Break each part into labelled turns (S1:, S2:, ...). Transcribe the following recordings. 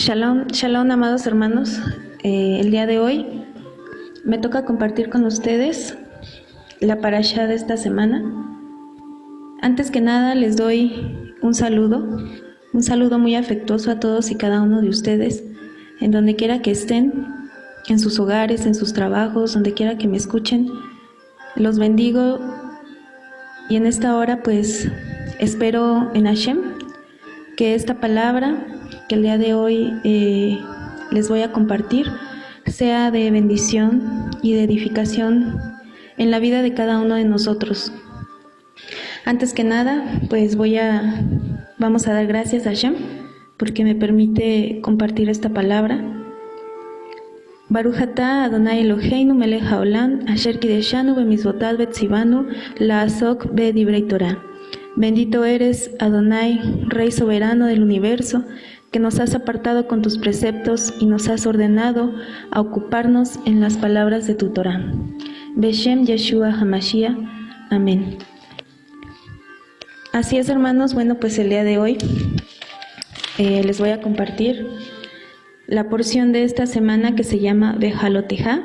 S1: Shalom, shalom, amados hermanos. El día de hoy me toca compartir con ustedes la parashá de esta semana. Antes que nada les doy un saludo muy afectuoso a todos y cada uno de ustedes, en donde quiera que estén, en sus hogares, en sus trabajos, donde quiera que me escuchen. Los bendigo y en esta hora pues espero en Hashem que esta palabra que el día de hoy les voy a compartir sea de bendición y de edificación en la vida de cada uno de nosotros. Antes que nada, pues vamos a dar gracias a Hashem porque me permite compartir esta palabra. Baruch atah Adonai Eloheinu melech haolam asher kideshanu bemizvotav betzivanu la'asok bedivrei Torah. Bendito eres, Adonai, Rey soberano del universo, que nos has apartado con tus preceptos y nos has ordenado a ocuparnos en las palabras de tu Torah. Beshem Yeshua HaMashiach. Amén. Así es, hermanos. Bueno, pues el día de hoy les voy a compartir la porción de esta semana que se llama Bejalotejá.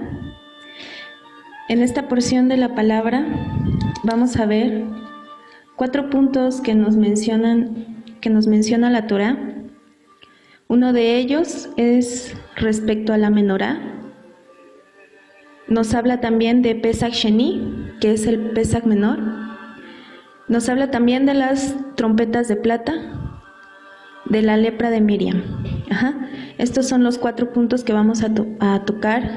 S1: En esta porción de la palabra vamos a ver 4 puntos que nos menciona la Torá. Uno de ellos es respecto a la menorá. Nos habla también de Pesach Sheni, que es el Pesach menor. Nos habla también de las trompetas de plata, de la lepra de Miriam. Estos son los 4 puntos que vamos a tocar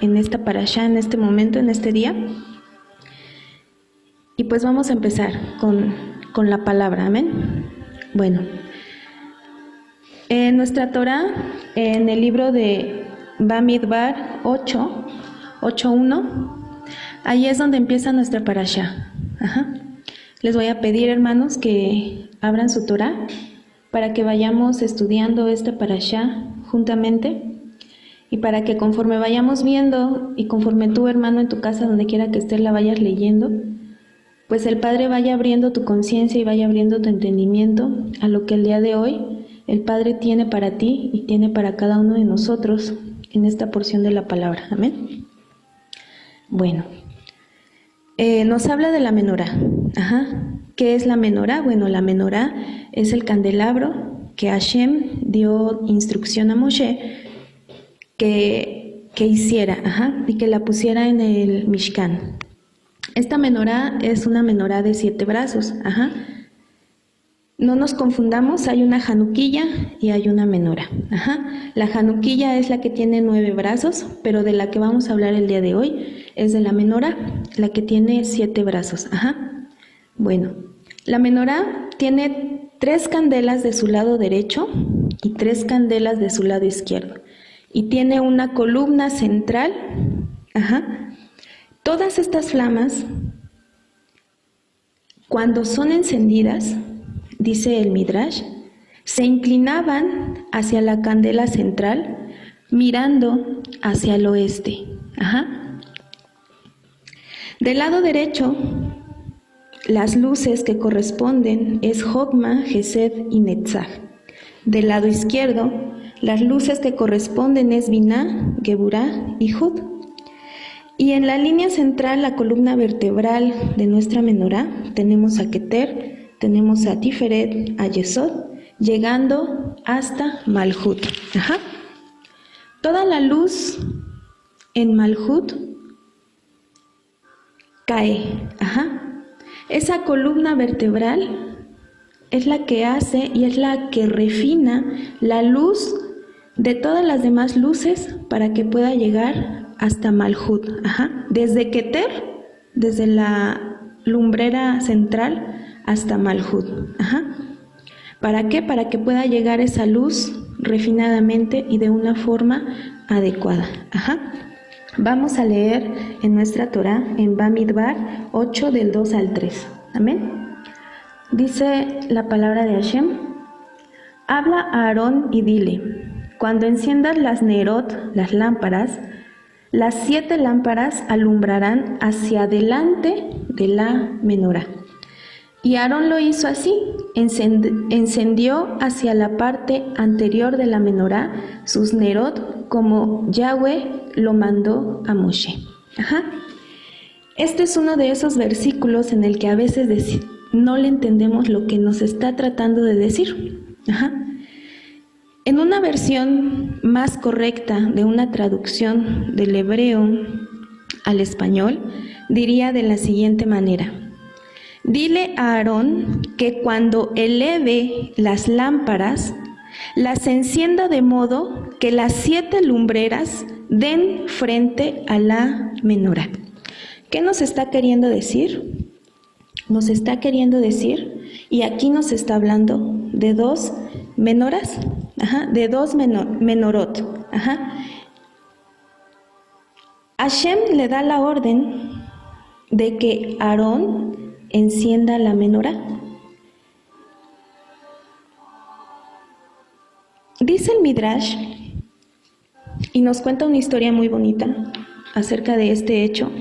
S1: en esta parashá, en este momento, en este día. Y pues vamos a empezar con la palabra, amén. Bueno, en nuestra Torá, en el libro de Bamidbar 8:1, ahí es donde empieza nuestra parashá. Les voy a pedir, hermanos, que abran su Torá para que vayamos estudiando esta parashá juntamente y para que conforme vayamos viendo y conforme tú, hermano, en tu casa, donde quiera que estés, la vayas leyendo, pues el Padre vaya abriendo tu conciencia y vaya abriendo tu entendimiento a lo que el día de hoy el Padre tiene para ti y tiene para cada uno de nosotros en esta porción de la palabra. Amén. Bueno, nos habla de la menorá. ¿Qué es la menorá? Bueno, la menorá es el candelabro que Hashem dio instrucción a Moshe que hiciera, y que la pusiera en el Mishkan. Esta menorá es una menorá de 7 brazos. No nos confundamos, hay una januquilla y hay una menorá. La januquilla es la que tiene 9 brazos, pero de la que vamos a hablar el día de hoy es de la menorá, la que tiene 7 brazos. Bueno, la menorá tiene 3 candelas de su lado derecho y 3 candelas de su lado izquierdo. Y tiene una columna central. Todas estas flamas, cuando son encendidas, dice el Midrash, se inclinaban hacia la candela central, mirando hacia el oeste. Del lado derecho, las luces que corresponden es Jokma, Gesed y Netzach. Del lado izquierdo, las luces que corresponden es Binah, Geburah y Hud. Y en la línea central, la columna vertebral de nuestra menorá, tenemos a Keter, tenemos a Tiferet, a Yesod, llegando hasta Malhut. Toda la luz en Malhut cae. Esa columna vertebral es la que hace y es la que refina la luz de todas las demás luces para que pueda llegar hasta Malhut. Desde Keter, desde la lumbrera central hasta Malhut. ¿Para qué? Para que pueda llegar esa luz refinadamente y de una forma adecuada. Vamos a leer en nuestra Torá, en Bamidbar 8, del 2 al 3. Amén. Dice la palabra de Hashem: habla a Aarón y dile, cuando enciendas las nerot, las lámparas, las 7 lámparas alumbrarán hacia adelante de la menorá. Y Aarón lo hizo así, encendió hacia la parte anterior de la menorá sus nerot como Yahweh lo mandó a Moshe. Este es uno de esos versículos en el que a veces no le entendemos lo que nos está tratando de decir. En una versión más correcta de una traducción del hebreo al español, diría de la siguiente manera: dile a Aarón que cuando eleve las lámparas, las encienda de modo que las 7 lumbreras den frente a la menorá. ¿Qué nos está queriendo decir? Nos está queriendo decir, y aquí nos está hablando de 2 menoras, de 2 menorot. Hashem le da la orden de que Aarón encienda la menorá. Dice el Midrash, y nos cuenta una historia muy bonita acerca de este hecho.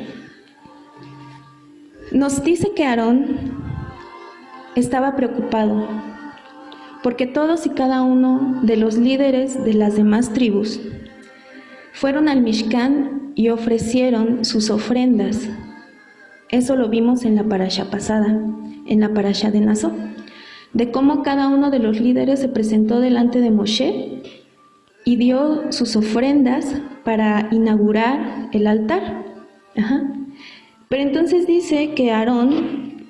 S1: Nos dice que Aarón estaba preocupado porque todos y cada uno de los líderes de las demás tribus fueron al Mishkan y ofrecieron sus ofrendas. Eso lo vimos en la parasha pasada, en la parasha de Naso, de cómo cada uno de los líderes se presentó delante de Moshe y dio sus ofrendas para inaugurar el altar. Pero entonces dice que Aarón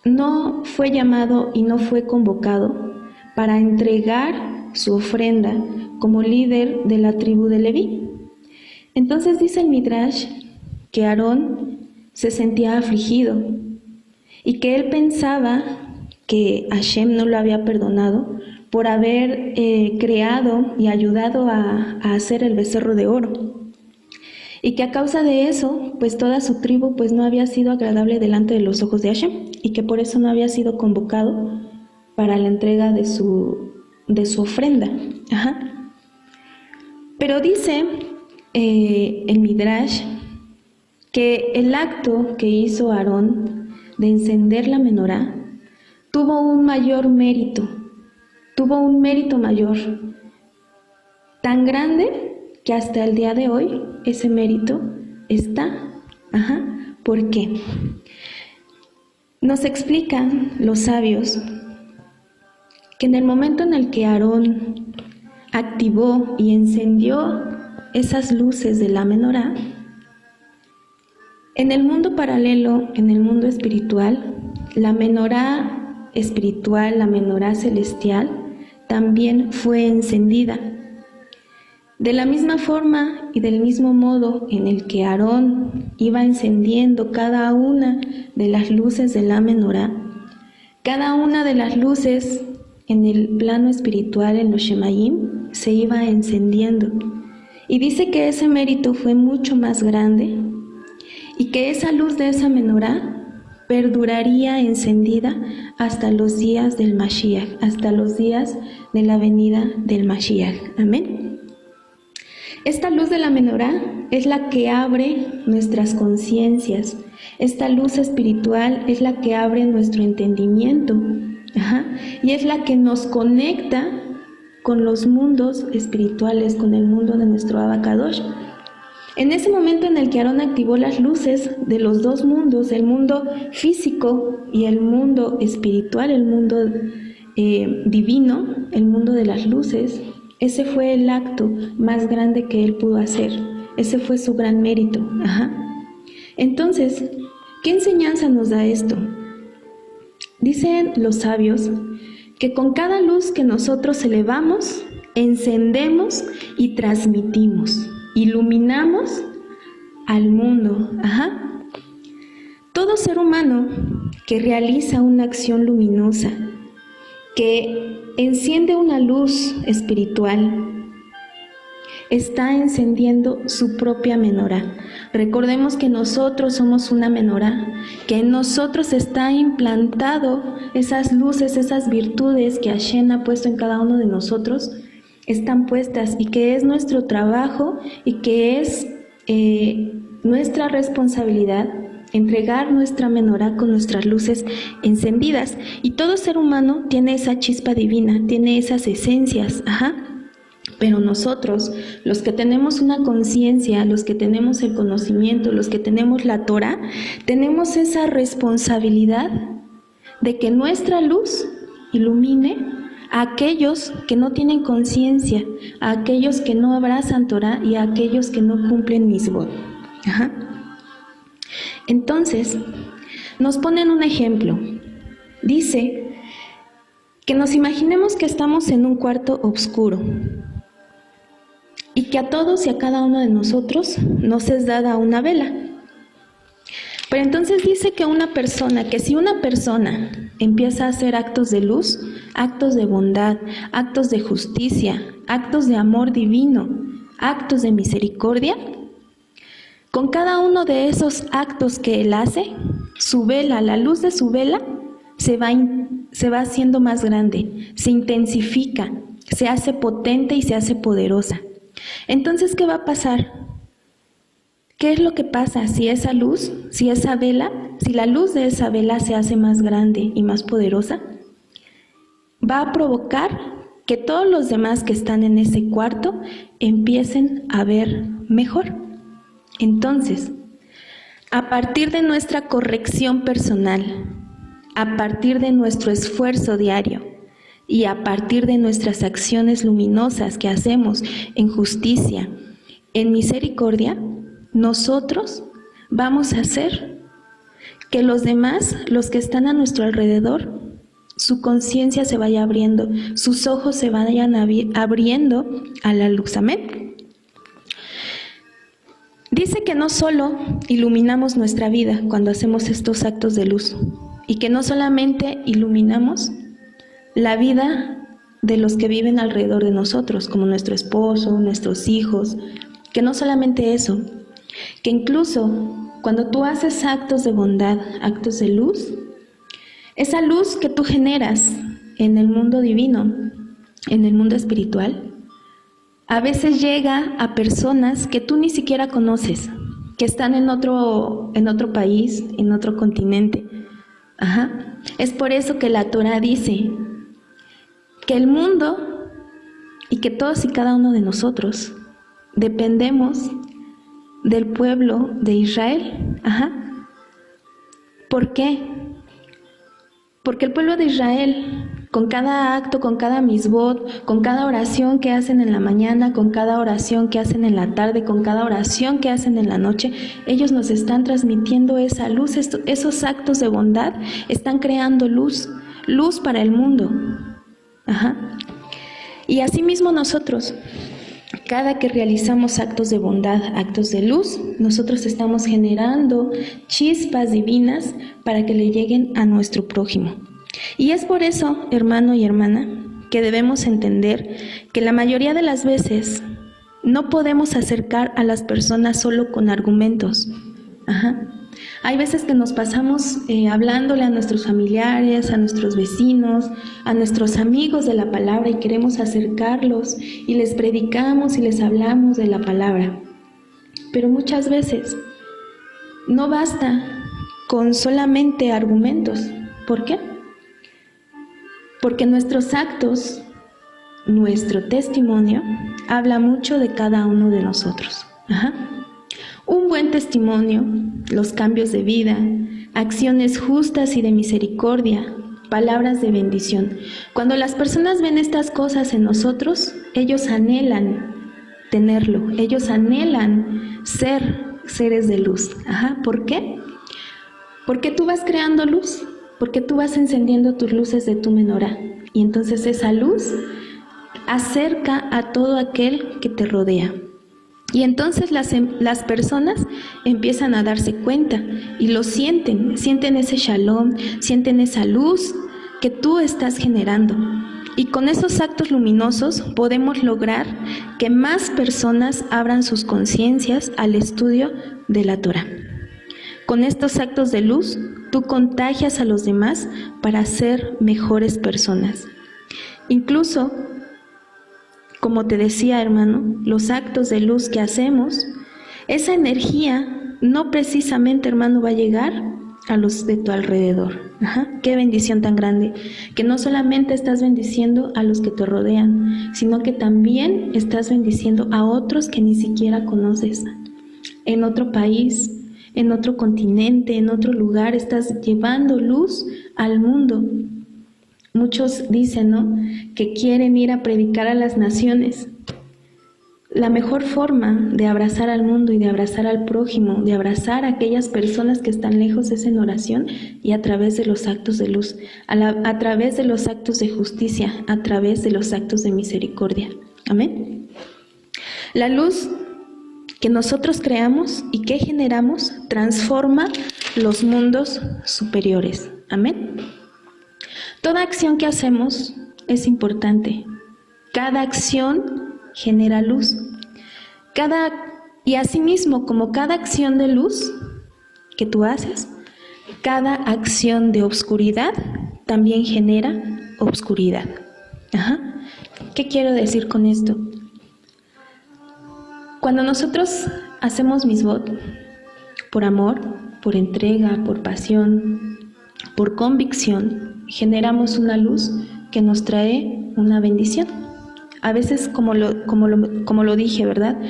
S1: no fue llamado y no fue convocado para entregar su ofrenda como líder de la tribu de Leví. Entonces dice el Midrash que Aarón se sentía afligido y que él pensaba que Hashem no lo había perdonado por haber creado y ayudado a hacer el becerro de oro, y que a causa de eso, pues toda su tribu pues no había sido agradable delante de los ojos de Hashem, y que por eso no había sido convocado para la entrega de su ofrenda. Pero dice el Midrash que el acto que hizo Aarón de encender la menorá tuvo un mayor mérito, tuvo un mérito mayor, tan grande que hasta el día de hoy ese mérito está. ¿Por qué? Nos explican los sabios que en el momento en el que Aarón activó y encendió esas luces de la menorá, en el mundo paralelo, en el mundo espiritual, la menorá espiritual, la menorá celestial, también fue encendida. De la misma forma y del mismo modo en el que Aarón iba encendiendo cada una de las luces de la menorá, cada una de las luces en el plano espiritual, en los Shemayim, se iba encendiendo. Y dice que ese mérito fue mucho más grande y que esa luz de esa menorá perduraría encendida hasta los días del Mashiach, hasta los días de la venida del Mashiach. Amén. Esta luz de la menorá es la que abre nuestras conciencias. Esta luz espiritual es la que abre nuestro entendimiento. Y es la que nos conecta con los mundos espirituales, con el mundo de nuestro Abacadosh. En ese momento en el que Aarón activó las luces de los 2 mundos, el mundo físico y el mundo espiritual, el mundo divino, el mundo de las luces, ese fue el acto más grande que él pudo hacer. Ese fue su gran mérito. Entonces, ¿qué enseñanza nos da esto? Dicen los sabios que con cada luz que nosotros elevamos, encendemos y transmitimos, iluminamos al mundo. Todo ser humano que realiza una acción luminosa, que enciende una luz espiritual, está encendiendo su propia menorá. Recordemos que nosotros somos una menorá, que en nosotros está implantado esas luces, esas virtudes que Hashem ha puesto en cada uno de nosotros, están puestas, y que es nuestro trabajo y que es nuestra responsabilidad entregar nuestra menorá con nuestras luces encendidas. Y todo ser humano tiene esa chispa divina, tiene esas esencias, Pero nosotros, los que tenemos una conciencia, los que tenemos el conocimiento, los que tenemos la Torah, tenemos esa responsabilidad de que nuestra luz ilumine a aquellos que no tienen conciencia, a aquellos que no abrazan Torah y a aquellos que no cumplen Mitzvot. Entonces, nos ponen un ejemplo. Dice que nos imaginemos que estamos en un cuarto oscuro y que a todos y a cada uno de nosotros nos es dada una vela. Pero entonces dice que si una persona empieza a hacer actos de luz, actos de bondad, actos de justicia, actos de amor divino, actos de misericordia, con cada uno de esos actos que él hace, su vela, la luz de su vela, se va haciendo más grande, se intensifica, se hace potente y se hace poderosa. Entonces, ¿qué va a pasar? ¿Qué es lo que pasa si esa luz, si la luz de esa vela se hace más grande y más poderosa? Va a provocar que todos los demás que están en ese cuarto empiecen a ver mejor. Entonces, a partir de nuestra corrección personal, a partir de nuestro esfuerzo diario y a partir de nuestras acciones luminosas que hacemos en justicia, en misericordia, nosotros vamos a hacer que los demás, los que están a nuestro alrededor, su conciencia se vaya abriendo, sus ojos se vayan abriendo a la luz. Amén. Dice que no solo iluminamos nuestra vida cuando hacemos estos actos de luz, y que no solamente iluminamos la vida de los que viven alrededor de nosotros, como nuestro esposo, nuestros hijos, que no solamente eso, que incluso cuando tú haces actos de bondad, actos de luz, esa luz que tú generas en el mundo divino, en el mundo espiritual, a veces llega a personas que tú ni siquiera conoces, que están en otro país, en otro continente. Es por eso que la Torah dice que el mundo y que todos y cada uno de nosotros dependemos del pueblo de Israel. ¿Por qué? Porque el pueblo de Israel, con cada acto, con cada misbot, con cada oración que hacen en la mañana, con cada oración que hacen en la tarde, con cada oración que hacen en la noche, ellos nos están transmitiendo esa luz, esos actos de bondad están creando luz para el mundo. Y asimismo nosotros, cada que realizamos actos de bondad, actos de luz, nosotros estamos generando chispas divinas para que le lleguen a nuestro prójimo. Y es por eso, hermano y hermana, que debemos entender que la mayoría de las veces no podemos acercar a las personas solo con argumentos. Hay veces que nos pasamos hablándole a nuestros familiares, a nuestros vecinos, a nuestros amigos de la palabra y queremos acercarlos y les predicamos y les hablamos de la palabra. Pero muchas veces no basta con solamente argumentos. ¿Por qué? Porque nuestros actos, nuestro testimonio, habla mucho de cada uno de nosotros. Un buen testimonio, los cambios de vida, acciones justas y de misericordia, palabras de bendición. Cuando las personas ven estas cosas en nosotros, ellos anhelan tenerlo, ellos anhelan ser seres de luz. ¿Por qué? Porque tú vas creando luz, porque tú vas encendiendo tus luces de tu menorá. Y entonces esa luz acerca a todo aquel que te rodea. Y entonces las personas empiezan a darse cuenta y lo sienten ese shalom, sienten esa luz que tú estás generando. Y con esos actos luminosos podemos lograr que más personas abran sus conciencias al estudio de la Torah. Con estos actos de luz, tú contagias a los demás para ser mejores personas. Incluso, como te decía, hermano, los actos de luz que hacemos, esa energía no precisamente, hermano, va a llegar a los de tu alrededor. Qué bendición tan grande, que no solamente estás bendiciendo a los que te rodean, sino que también estás bendiciendo a otros que ni siquiera conoces. En otro país, en otro continente, en otro lugar, estás llevando luz al mundo. Muchos dicen, ¿no?, que quieren ir a predicar a las naciones. La mejor forma de abrazar al mundo y de abrazar al prójimo, de abrazar a aquellas personas que están lejos, es en oración y a través de los actos de luz, a través de los actos de justicia, a través de los actos de misericordia. Amén. La luz que nosotros creamos y que generamos transforma los mundos superiores. Amén. Toda acción que hacemos es importante. Cada acción genera luz. Y asimismo, como cada acción de luz que tú haces, cada acción de obscuridad también genera obscuridad. ¿Qué quiero decir con esto? Cuando nosotros hacemos misbot por amor, por entrega, por pasión, por convicción, generamos una luz que nos trae una bendición. A veces, como lo dije, ¿verdad?,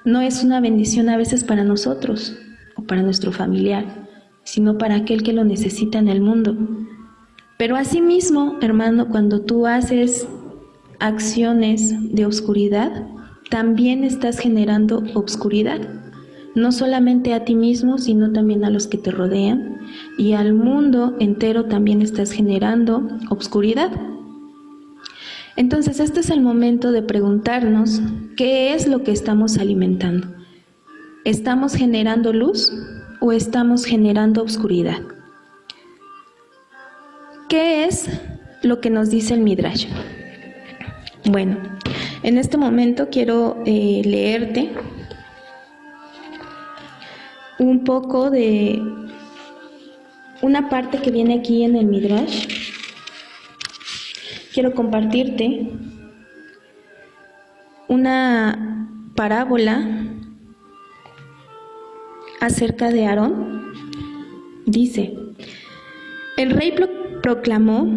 S1: no es una bendición a veces para nosotros o para nuestro familiar, sino para aquel que lo necesita en el mundo. Pero asimismo, hermano, cuando tú haces acciones de oscuridad, también estás generando obscuridad. No solamente a ti mismo, sino también a los que te rodean, y al mundo entero también estás generando obscuridad. Entonces, este es el momento de preguntarnos qué es lo que estamos alimentando. ¿Estamos generando luz o estamos generando obscuridad? ¿Qué es lo que nos dice el Midrash? Bueno, en este momento quiero leerte un poco de una parte que viene aquí en el Midrash. Quiero compartirte una parábola acerca de Aarón. Dice: el rey proclamó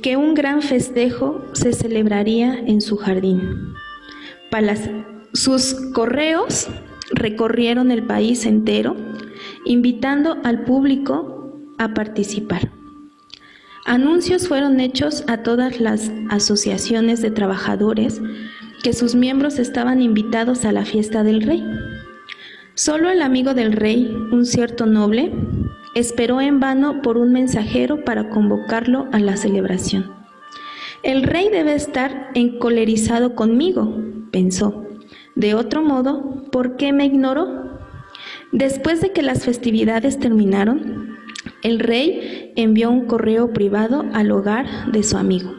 S1: que un gran festejo se celebraría en su jardín. Sus correos recorrieron el país entero, invitando al público a participar. Anuncios fueron hechos a todas las asociaciones de trabajadores que sus miembros estaban invitados a la fiesta del rey. Solo el amigo del rey, un cierto noble, esperó en vano por un mensajero para convocarlo a la celebración. El rey debe estar encolerizado conmigo, pensó. De otro modo, ¿por qué me ignoró? Después de que las festividades terminaron, el rey envió un correo privado al hogar de su amigo.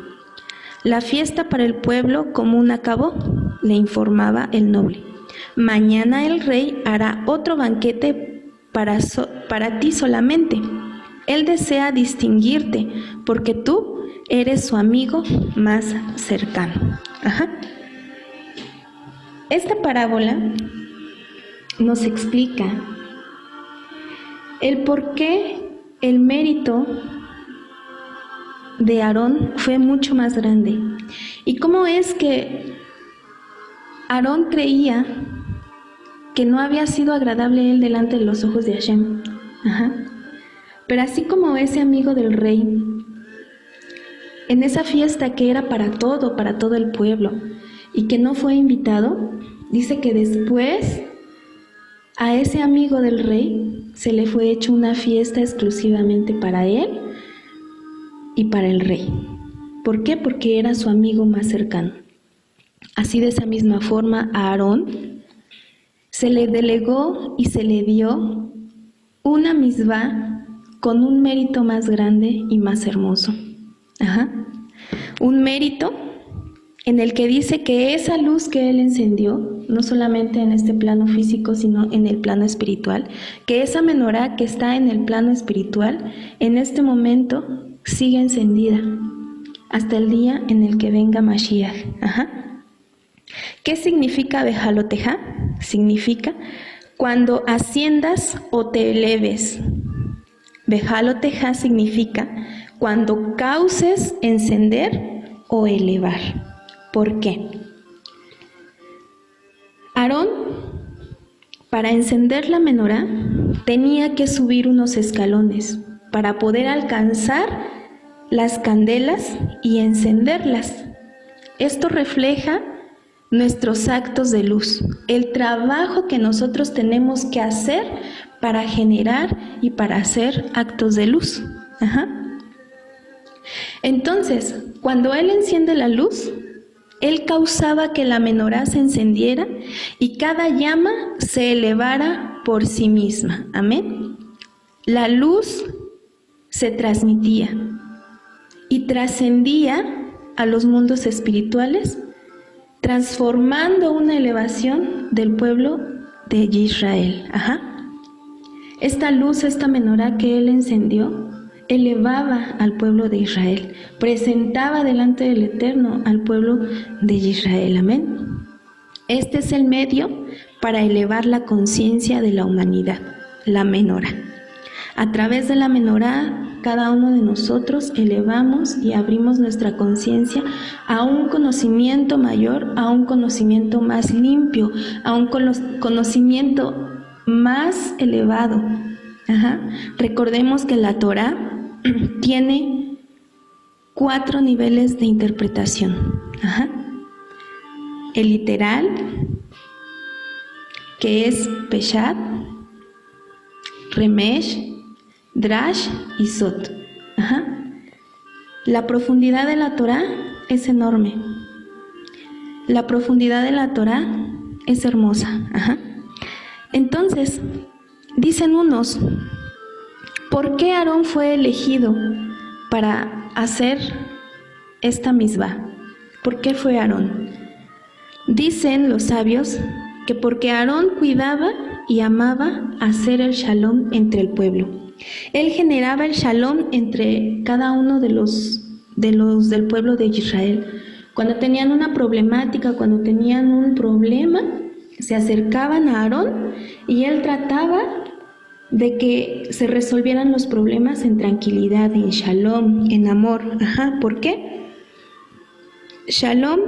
S1: La fiesta para el pueblo común acabó, le informaba el noble. Mañana el rey hará otro banquete para ti solamente. Él desea distinguirte porque tú eres su amigo más cercano. Esta parábola nos explica el por qué el mérito de Aarón fue mucho más grande y cómo es que Aarón creía que no había sido agradable él delante de los ojos de Hashem. Pero así como ese amigo del rey, en esa fiesta que era para todo el pueblo, y que no fue invitado, dice que después a ese amigo del rey se le fue hecho una fiesta exclusivamente para él y para el rey. ¿Por qué? Porque era su amigo más cercano. Así, de esa misma forma, a Aarón se le delegó y se le dio una misbá con un mérito más grande y más hermoso. Un mérito en el que dice que esa luz que él encendió, no solamente en este plano físico, sino en el plano espiritual, que esa menorá que está en el plano espiritual, en este momento sigue encendida hasta el día en el que venga Mashiach. ¿Qué significa Bejalotejá? Significa cuando asciendas o te eleves. Bejaloteja significa cuando causes encender o elevar. ¿Por qué? Aarón, para encender la menorá, tenía que subir unos escalones para poder alcanzar las candelas y encenderlas. Esto refleja nuestros actos de luz, el trabajo que nosotros tenemos que hacer para generar y para hacer actos de luz. Entonces, cuando él enciende la luz, él causaba que la menorá se encendiera y cada llama se elevara por sí misma. Amén. La luz se transmitía y trascendía a los mundos espirituales, transformando una elevación del pueblo de Israel. Esta luz, esta menorá que él encendió, elevaba al pueblo de Israel, presentaba delante del Eterno al pueblo de Israel. Amén. Este es el medio para elevar la conciencia de la humanidad, la menorá. A través de la menorá, cada uno de nosotros elevamos y abrimos nuestra conciencia a un conocimiento mayor, a un conocimiento más limpio, a un conocimiento más elevado. Recordemos que la Torá tiene 4 niveles de interpretación. El literal, que es Peshat, Remesh, Drash y Sot. La profundidad de la Torá es enorme. La profundidad de la Torá es hermosa. Entonces, dicen unos, ¿por qué Aarón fue elegido para hacer esta misbah? ¿Por qué fue Aarón? Dicen los sabios que porque Aarón cuidaba y amaba hacer el shalom entre el pueblo. Él generaba el shalom entre cada uno de los del pueblo de Israel. Cuando tenían una problemática, cuando tenían un problema, se acercaban a Aarón y él trataba de que se resolvieran los problemas en tranquilidad, en shalom, en amor. ¿Por qué? Shalom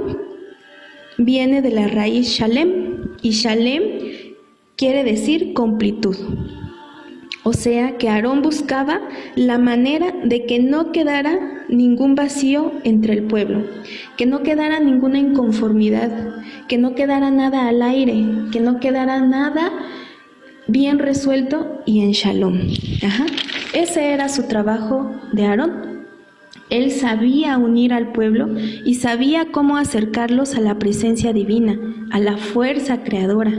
S1: viene de la raíz shalem, y shalem quiere decir completud. O sea que Aarón buscaba la manera de que no quedara ningún vacío entre el pueblo, que no quedara ninguna inconformidad, que no quedara nada al aire, que no quedara nada bien resuelto y en shalom. Ese era su trabajo de Aarón. Él sabía unir al pueblo y sabía cómo acercarlos a la presencia divina, a la fuerza creadora.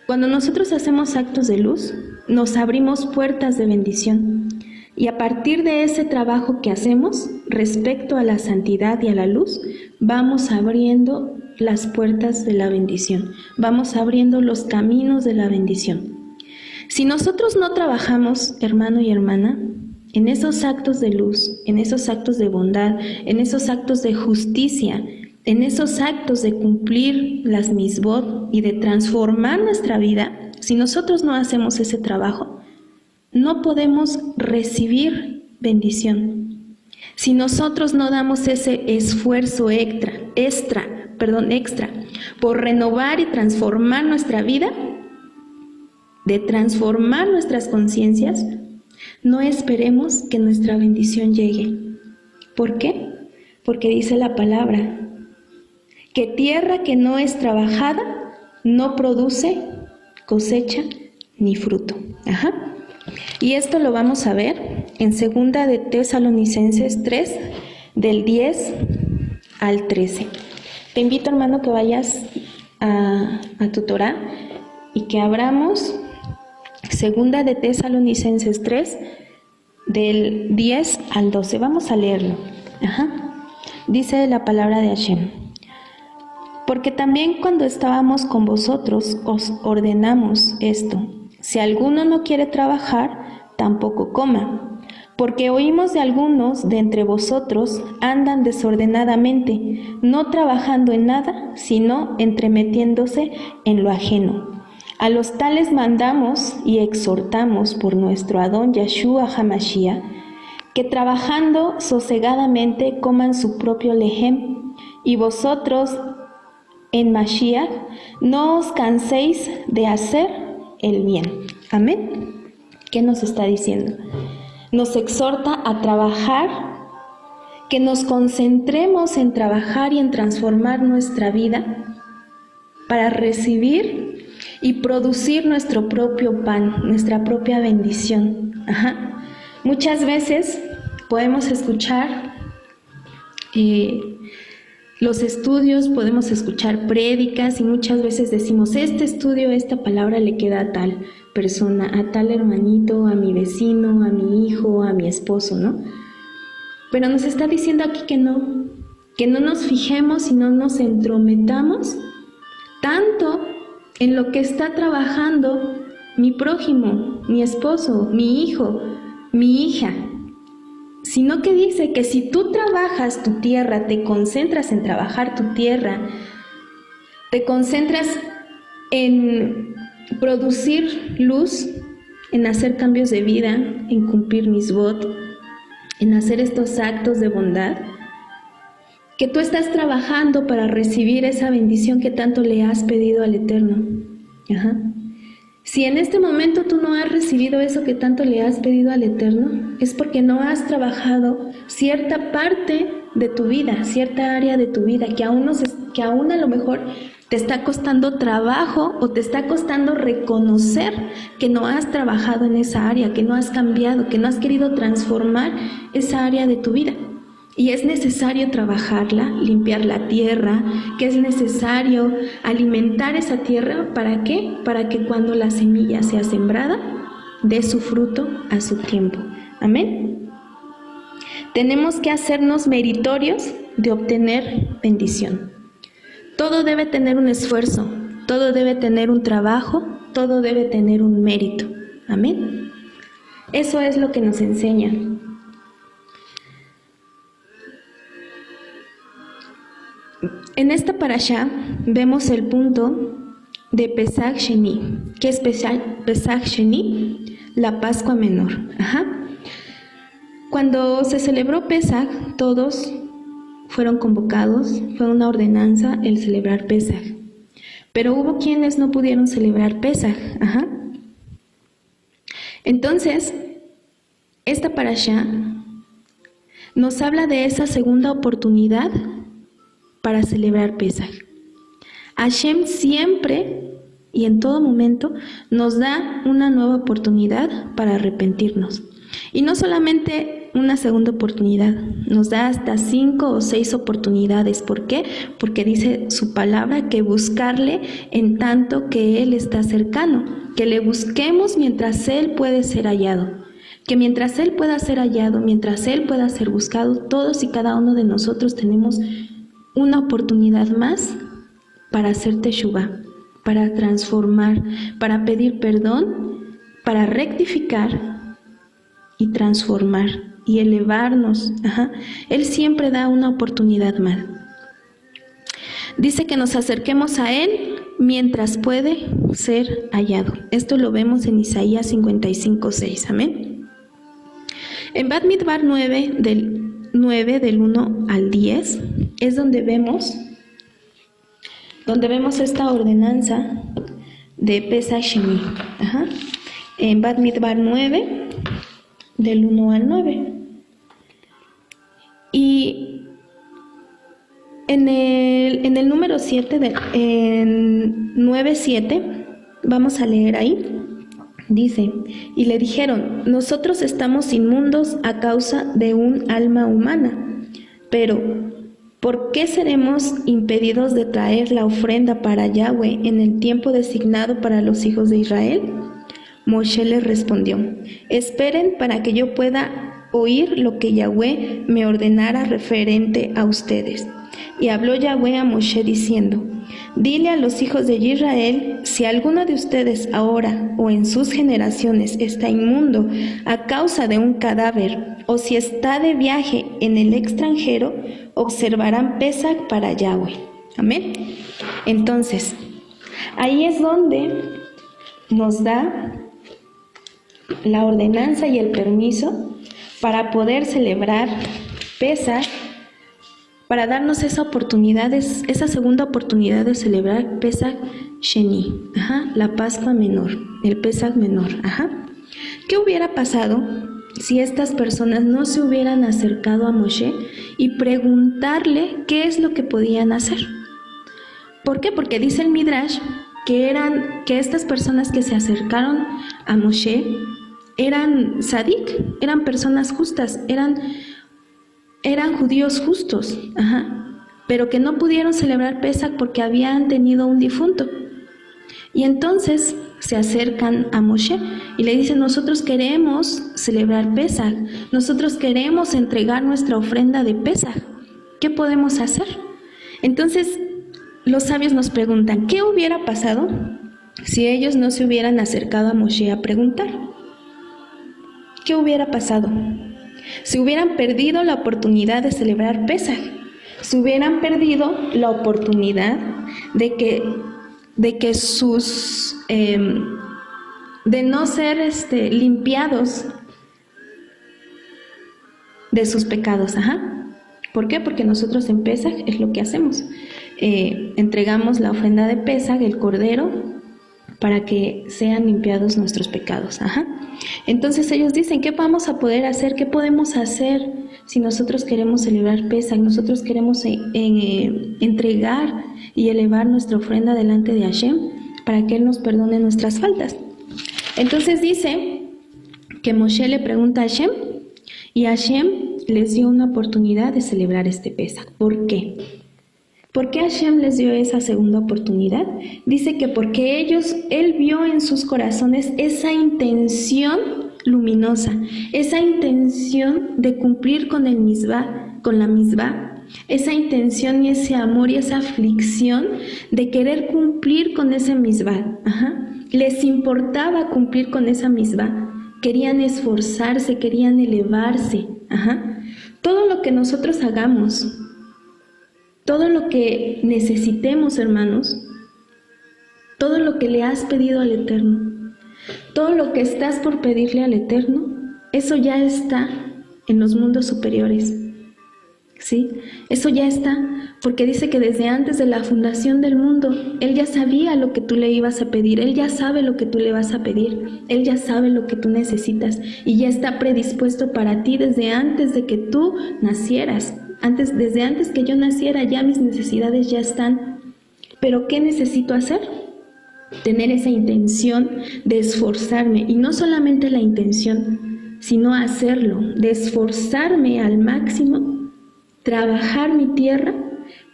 S1: Cuando nosotros hacemos actos de luz, nos abrimos puertas de bendición. Y a partir de ese trabajo que hacemos respecto a la santidad y a la luz, vamos abriendo las puertas de la bendición, vamos abriendo los caminos de la bendición. Si nosotros no trabajamos, hermano y hermana, en esos actos de luz, en esos actos de bondad, en esos actos de justicia, en esos actos de cumplir las misbot y de transformar nuestra vida, si nosotros no hacemos ese trabajo, no podemos recibir bendición. Si nosotros no damos ese esfuerzo extra por renovar y transformar nuestra vida, de transformar nuestras conciencias, no esperemos que nuestra bendición llegue. ¿Por qué? Porque dice la palabra que tierra que no es trabajada no produce cosecha ni fruto. Y esto lo vamos a ver en 2 de Tesalonicenses 3, del 10 al 13. Te invito, hermano, que vayas a tu Torá y que abramos 2 de Tesalonicenses 3, del 10 al 12. Vamos a leerlo. Dice la palabra de Hashem: porque también cuando estábamos con vosotros os ordenamos esto: si alguno no quiere trabajar, tampoco coma. Porque oímos de algunos de entre vosotros andan desordenadamente, no trabajando en nada, sino entremetiéndose en lo ajeno. A los tales mandamos y exhortamos por nuestro Adón Yeshua HaMashiach, que trabajando sosegadamente coman su propio lejem, y vosotros en Mashiach no os canséis de hacer el bien. Amén. ¿Qué nos está diciendo? Nos exhorta a trabajar, que nos concentremos en trabajar y en transformar nuestra vida para recibir y producir nuestro propio pan, nuestra propia bendición. Muchas veces podemos escuchar los estudios, podemos escuchar prédicas y muchas veces decimos, este estudio, esta palabra le queda a tal persona, a tal hermanito, a mi vecino, a mi hijo, a mi esposo, ¿no? Pero nos está diciendo aquí que no nos fijemos y no nos entrometamos tanto en lo que está trabajando mi prójimo, mi esposo, mi hijo, mi hija, sino que dice que si tú trabajas tu tierra, te concentras en trabajar tu tierra, te concentras en producir luz, en hacer cambios de vida, en cumplir misbot, en hacer estos actos de bondad, que tú estás trabajando para recibir esa bendición que tanto le has pedido al Eterno. Si en este momento tú no has recibido eso que tanto le has pedido al Eterno, es porque no has trabajado cierta parte de tu vida, cierta área de tu vida, que aún a lo mejor te está costando trabajo o te está costando reconocer que no has trabajado en esa área, que no has cambiado, que no has querido transformar esa área de tu vida. Y es necesario trabajarla, limpiar la tierra, que es necesario alimentar esa tierra. ¿Para qué? Para que cuando la semilla sea sembrada, dé su fruto a su tiempo. Amén. Tenemos que hacernos meritorios de obtener bendición. Todo debe tener un esfuerzo, todo debe tener un trabajo, todo debe tener un mérito. Amén. Eso es lo que nos enseña. En esta parashá vemos el punto de Pesach Sheni. ¿Qué es Pesach Sheni? La Pascua Menor. Cuando se celebró Pesach, todos fueron convocados, fue una ordenanza el celebrar Pesach. Pero hubo quienes no pudieron celebrar Pesach. Entonces, esta parashá nos habla de esa segunda oportunidad para celebrar Pesach. Hashem siempre y en todo momento nos da una nueva oportunidad para arrepentirnos. Y no solamente una segunda oportunidad, nos da hasta 5 o 6 oportunidades. ¿Por qué? Porque dice su palabra que buscarle en tanto que Él está cercano, que le busquemos mientras Él puede ser hallado. Que mientras Él pueda ser hallado, mientras Él pueda ser buscado, todos y cada uno de nosotros tenemos una oportunidad más para hacer teshuvá, para transformar, para pedir perdón, para rectificar y transformar y elevarnos. Él siempre da una oportunidad más. Dice que nos acerquemos a Él mientras puede ser hallado. Esto lo vemos en Isaías 55:6. Amén. En Bamidbar 9 del 1 al 10 es donde vemos esta ordenanza de Pesach Sheni. En Bamidbar 9 del 1 al 9. Y en el número 7, en 9:7, vamos a leer ahí. Dice, y le dijeron, nosotros estamos inmundos a causa de un alma humana, pero ¿por qué seremos impedidos de traer la ofrenda para Yahweh en el tiempo designado para los hijos de Israel? Moshe les respondió, esperen para que yo pueda oír lo que Yahweh me ordenara referente a ustedes. Y habló Yahweh a Moshe diciendo, dile a los hijos de Israel, si alguno de ustedes ahora o en sus generaciones está inmundo a causa de un cadáver, o si está de viaje en el extranjero, observarán Pesach para Yahweh. Amén. Entonces, ahí es donde nos da la ordenanza y el permiso para poder celebrar Pesaj, para darnos esa oportunidad, esa segunda oportunidad de celebrar Pesaj Sheni, la Pascua menor, el Pesaj menor. ¿Qué hubiera pasado si estas personas no se hubieran acercado a Moshe y preguntarle qué es lo que podían hacer? ¿Por qué? Porque dice el Midrash que estas personas que se acercaron a Moshe eran tzadik, eran personas justas, eran judíos justos, pero que no pudieron celebrar Pesaj porque habían tenido un difunto. Y entonces se acercan a Moshe y le dicen: nosotros queremos celebrar Pesaj, nosotros queremos entregar nuestra ofrenda de Pesaj, ¿qué podemos hacer? Entonces los sabios nos preguntan: ¿qué hubiera pasado si ellos no se hubieran acercado a Moshe a preguntar? ¿Qué hubiera pasado? Se hubieran perdido la oportunidad de celebrar Pesaj, se hubieran perdido la oportunidad de que sus de no ser limpiados de sus pecados. ¿Por qué? Porque nosotros en Pesaj es lo que hacemos, entregamos la ofrenda de Pesaj, el cordero, para que sean limpiados nuestros pecados. Entonces ellos dicen: ¿qué vamos a poder hacer? ¿Qué podemos hacer si nosotros queremos celebrar Pesaj? Nosotros queremos entregar y elevar nuestra ofrenda delante de Hashem para que Él nos perdone nuestras faltas. Entonces dice que Moshe le pregunta a Hashem y Hashem les dio una oportunidad de celebrar este Pesaj. ¿Por qué? ¿Por qué Hashem les dio esa segunda oportunidad? Dice que porque Él vio en sus corazones esa intención luminosa, esa intención de cumplir con el misbah, con la misbah, esa intención y ese amor y esa aflicción de querer cumplir con ese misbah. Les importaba cumplir con esa misbah, querían esforzarse, querían elevarse. Todo lo que nosotros hagamos, todo lo que necesitemos, hermanos, todo lo que le has pedido al Eterno, todo lo que estás por pedirle al Eterno, eso ya está en los mundos superiores, ¿sí? Eso ya está, porque dice que desde antes de la fundación del mundo, Él ya sabía lo que tú le ibas a pedir, Él ya sabe lo que tú le vas a pedir, Él ya sabe lo que tú necesitas y ya está predispuesto para ti desde antes de que tú nacieras. Desde antes que yo naciera, ya mis necesidades ya están. ¿Pero qué necesito hacer? Tener esa intención de esforzarme, y no solamente la intención, sino hacerlo, de esforzarme al máximo, trabajar mi tierra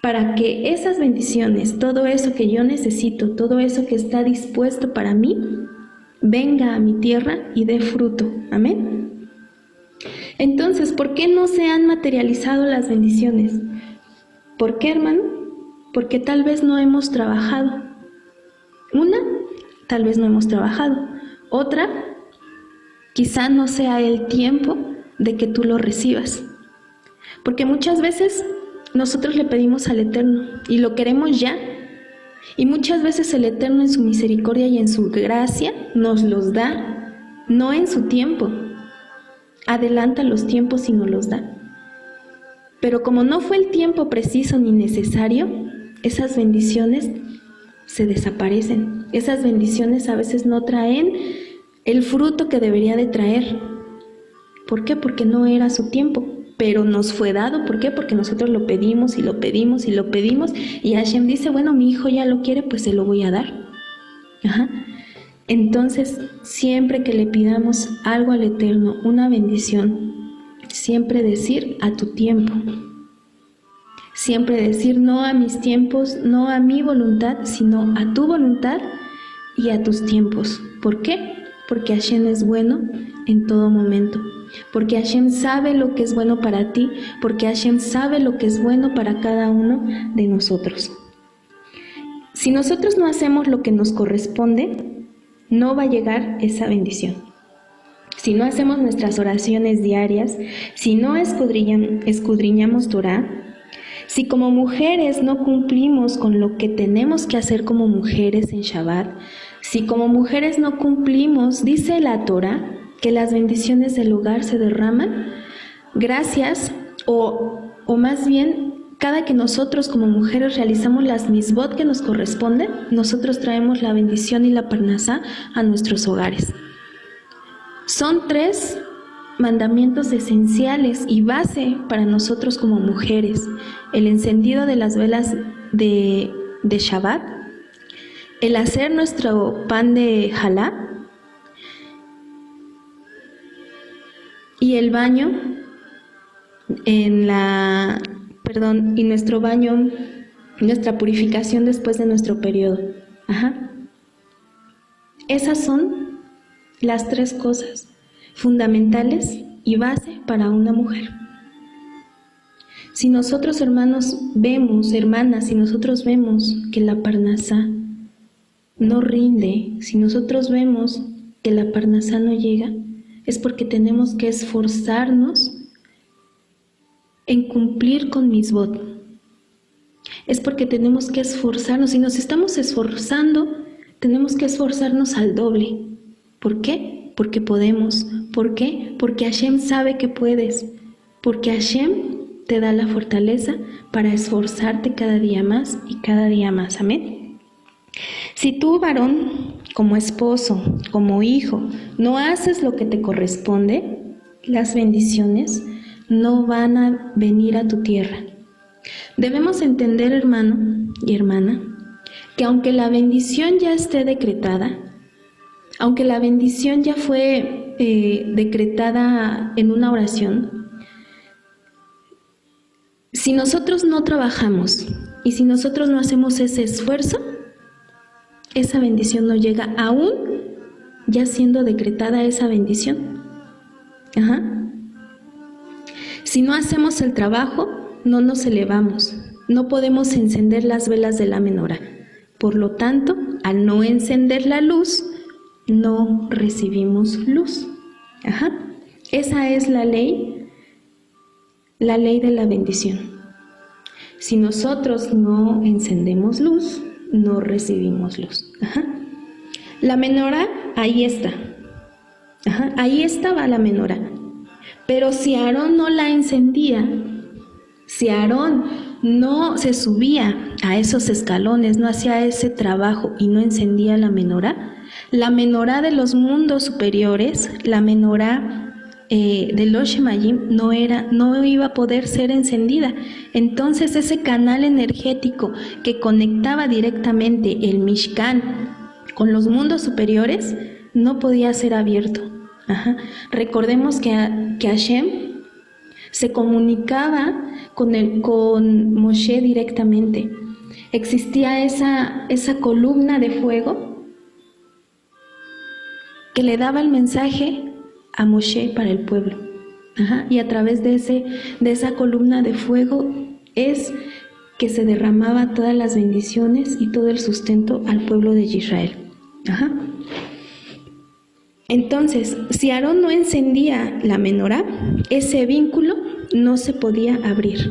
S1: para que esas bendiciones, todo eso que yo necesito, todo eso que está dispuesto para mí, venga a mi tierra y dé fruto. Amén. Entonces, ¿por qué no se han materializado las bendiciones? ¿Por qué, hermano? Porque tal vez no hemos trabajado. Una, tal vez no hemos trabajado. Otra, quizá no sea el tiempo de que tú lo recibas. Porque muchas veces nosotros le pedimos al Eterno y lo queremos ya. Y muchas veces el Eterno en su misericordia y en su gracia nos los da, no en su tiempo. Adelanta los tiempos y nos los da. Pero como no fue el tiempo preciso ni necesario, esas bendiciones se desaparecen. Esas bendiciones a veces no traen el fruto que debería de traer. ¿Por qué? Porque no era su tiempo, pero nos fue dado. ¿Por qué? Porque nosotros lo pedimos y lo pedimos y lo pedimos, y Hashem dice: bueno, mi hijo ya lo quiere, pues se lo voy a dar. Entonces, siempre que le pidamos algo al Eterno, una bendición, siempre decir: a tu tiempo. Siempre decir: no a mis tiempos, no a mi voluntad, sino a tu voluntad y a tus tiempos. ¿Por qué? Porque Hashem es bueno en todo momento. Porque Hashem sabe lo que es bueno para ti, porque Hashem sabe lo que es bueno para cada uno de nosotros. Si nosotros no hacemos lo que nos corresponde, no va a llegar esa bendición. Si no hacemos nuestras oraciones diarias, si no escudriñamos Torah, Si como mujeres no cumplimos con lo que tenemos que hacer como mujeres en Shabbat, si como mujeres no cumplimos, dice la Torah, que las bendiciones del hogar se derraman, gracias, o más bien, cada que nosotros como mujeres realizamos las misbot que nos corresponden, nosotros traemos la bendición y la parnasá a nuestros hogares. Son 3 mandamientos esenciales y base para nosotros como mujeres: el encendido de las velas de Shabbat, el hacer nuestro pan de jalá y el baño y nuestro baño, nuestra purificación después de nuestro periodo. Esas son las 3 cosas fundamentales y base para una mujer. Si nosotros, hermanas, si nosotros vemos que la parnasá no rinde, si nosotros vemos que la parnasá no llega, es porque tenemos que esforzarnos en cumplir con misbot. Es porque tenemos que esforzarnos. Si nos estamos esforzando, tenemos que esforzarnos al doble. ¿Por qué? Porque podemos. ¿Por qué? Porque Hashem sabe que puedes. Porque Hashem te da la fortaleza para esforzarte cada día más y cada día más. Amén. Si tú, varón, como esposo, como hijo, no haces lo que te corresponde, las bendiciones no van a venir a tu tierra. Debemos entender, hermano y hermana, que aunque la bendición ya esté decretada, aunque la bendición ya fue decretada en una oración, si nosotros no trabajamos y si nosotros no hacemos ese esfuerzo, esa bendición no llega, aún ya siendo decretada esa bendición. Si no hacemos el trabajo, no nos elevamos, no podemos encender las velas de la menorá. Por lo tanto, al no encender la luz, no recibimos luz. Esa es la ley de la bendición. Si nosotros no encendemos luz, no recibimos luz. La menorá, ahí está. Ahí estaba la menorá. Pero si Aarón no la encendía, si Aarón no se subía a esos escalones, no hacía ese trabajo y no encendía la menorá de los mundos superiores, la menorá de los Shemayim no iba a poder ser encendida. Entonces ese canal energético que conectaba directamente el Mishkan con los mundos superiores no podía ser abierto. Recordemos que Hashem se comunicaba con Moshe directamente. Existía esa columna de fuego que le daba el mensaje a Moshe para el pueblo. Y a través de esa columna de fuego es que se derramaba todas las bendiciones y todo el sustento al pueblo de Israel. Entonces, si Aarón no encendía la menorá, ese vínculo no se podía abrir.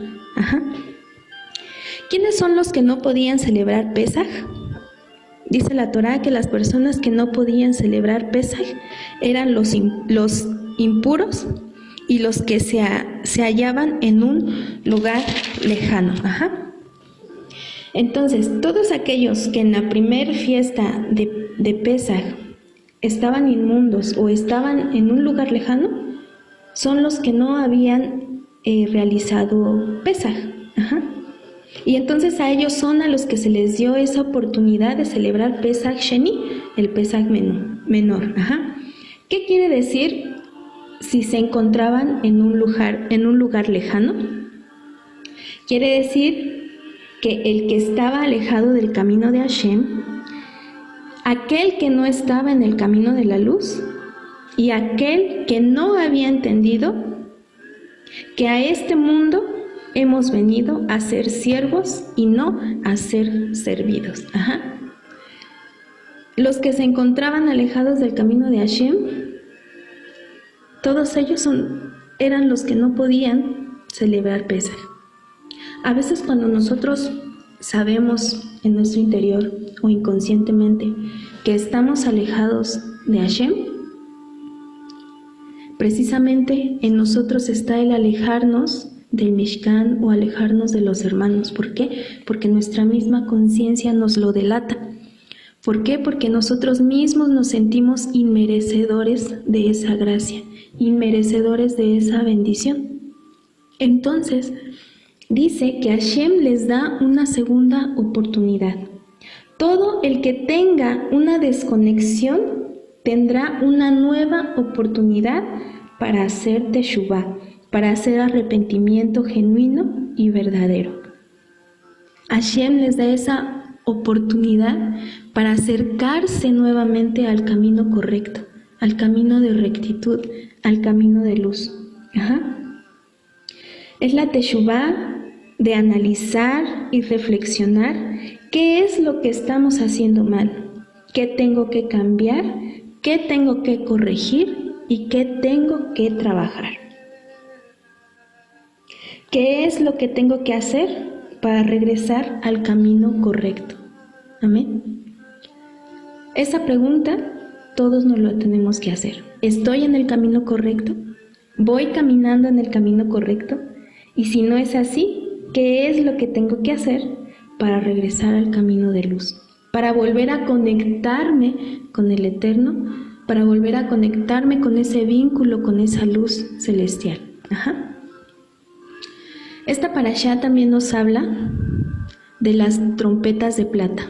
S1: ¿Quiénes son los que no podían celebrar Pesaj? Dice la Torá que las personas que no podían celebrar Pesaj eran los impuros y los que se hallaban en un lugar lejano. Entonces, todos aquellos que en la primer fiesta de Pesaj estaban inmundos o estaban en un lugar lejano, son los que no habían realizado Pesaj. Y entonces a ellos son a los que se les dio esa oportunidad de celebrar Pesaj Sheni, el Pesaj menor. ¿Qué quiere decir si se encontraban en un lugar lejano? Quiere decir que el que estaba alejado del camino de Hashem, aquel que no estaba en el camino de la luz y aquel que no había entendido que a este mundo hemos venido a ser siervos y no a ser servidos. Los que se encontraban alejados del camino de Hashem, todos ellos eran los que no podían celebrar Pesaj. A veces cuando nosotros sabemos en nuestro interior o inconscientemente que estamos alejados de Hashem, precisamente en nosotros está el alejarnos del Mishkan o alejarnos de los hermanos. ¿Por qué? Porque nuestra misma conciencia nos lo delata. ¿Por qué? Porque nosotros mismos nos sentimos inmerecedores de esa gracia, inmerecedores de esa bendición. Entonces, dice que Hashem les da una segunda oportunidad. Todo el que tenga una desconexión tendrá una nueva oportunidad para hacer teshuvá, para hacer arrepentimiento genuino y verdadero. Hashem les da esa oportunidad para acercarse nuevamente al camino correcto, al camino de rectitud, al camino de luz. Es la teshuvá de analizar y reflexionar qué es lo que estamos haciendo mal, qué tengo que cambiar, qué tengo que corregir y qué tengo que trabajar. ¿Qué es lo que tengo que hacer para regresar al camino correcto? Amén. Esa pregunta todos nos lo tenemos que hacer. ¿Estoy en el camino correcto? ¿Voy caminando en el camino correcto? Y si no es así, ¿qué es lo que tengo que hacer para regresar al camino de luz? Para volver a conectarme con el Eterno, para volver a conectarme con ese vínculo, con esa luz celestial. Esta parashá también nos habla de las trompetas de plata.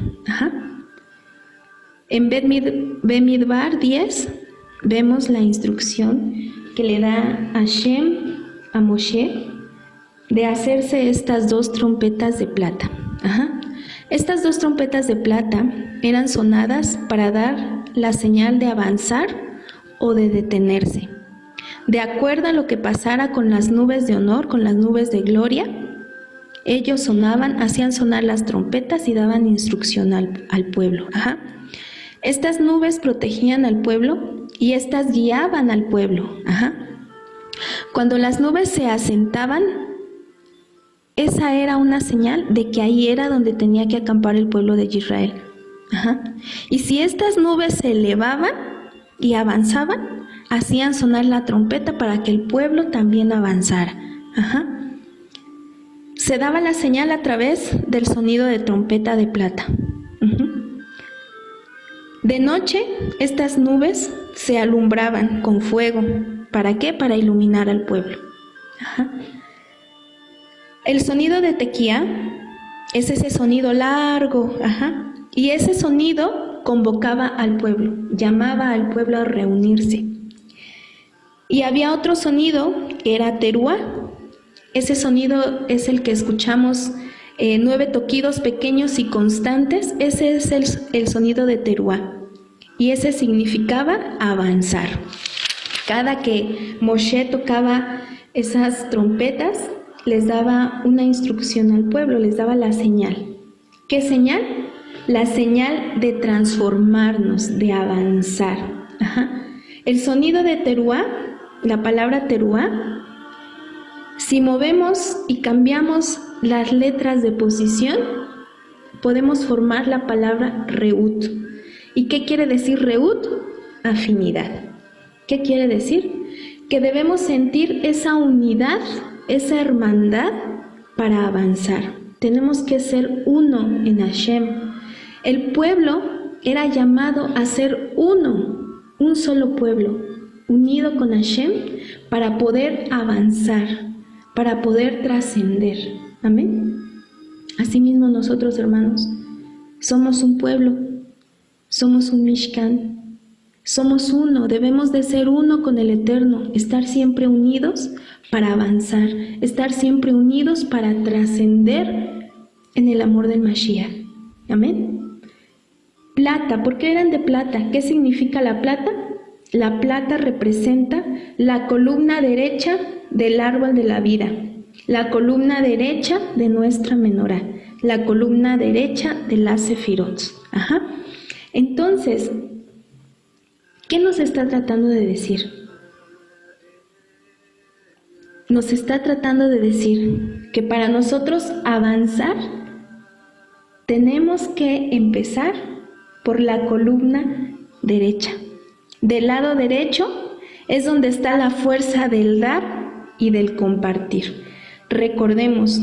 S1: En Bemidbar 10 vemos la instrucción que le da Hashem a Moshe de hacerse estas dos trompetas de plata. Estas dos trompetas de plata eran sonadas para dar la señal de avanzar o de detenerse. De acuerdo a lo que pasara con las nubes de honor, con las nubes de gloria, ellos sonaban, hacían sonar las trompetas y daban instrucción al pueblo. Estas nubes protegían al pueblo y estas guiaban al pueblo. Cuando las nubes se asentaban, esa era una señal de que ahí era donde tenía que acampar el pueblo de Israel. Y si estas nubes se elevaban y avanzaban, hacían sonar la trompeta para que el pueblo también avanzara. Se daba la señal a través del sonido de trompeta de plata. De noche, estas nubes se alumbraban con fuego. ¿Para qué? Para iluminar al pueblo. El sonido de tequía es ese sonido largo, y ese sonido convocaba al pueblo, llamaba al pueblo a reunirse. Y había otro sonido que era teruá. Ese sonido es el que escuchamos, 9 toquidos pequeños y constantes. Ese es el sonido de teruá, y ese significaba avanzar. Cada que Moshe tocaba esas trompetas, les daba una instrucción al pueblo, les daba la señal. ¿Qué señal? La señal de transformarnos, de avanzar. El sonido de teruá, la palabra teruá, si movemos y cambiamos las letras de posición, podemos formar la palabra reut. ¿Y qué quiere decir reut? Afinidad. ¿Qué quiere decir? Que debemos sentir esa unidad, esa hermandad para avanzar. Tenemos que ser uno en Hashem. El pueblo era llamado a ser uno, un solo pueblo, unido con Hashem para poder avanzar, para poder trascender. Amén. Asimismo nosotros, hermanos, somos un pueblo, somos un Mishkan, somos uno, debemos de ser uno con el Eterno, estar siempre unidos para avanzar, estar siempre unidos para trascender en el amor del Mashiach. Amén. Plata, ¿por qué eran de plata? ¿Qué significa la plata? La plata representa la columna derecha del árbol de la vida, la columna derecha de nuestra menorá, la columna derecha de las sefirot. Entonces, ¿qué nos está tratando de decir? nos está tratando de decir que para nosotros avanzar tenemos que empezar por la columna derecha. Del lado derecho es donde está la fuerza del dar y del compartir. Recordemos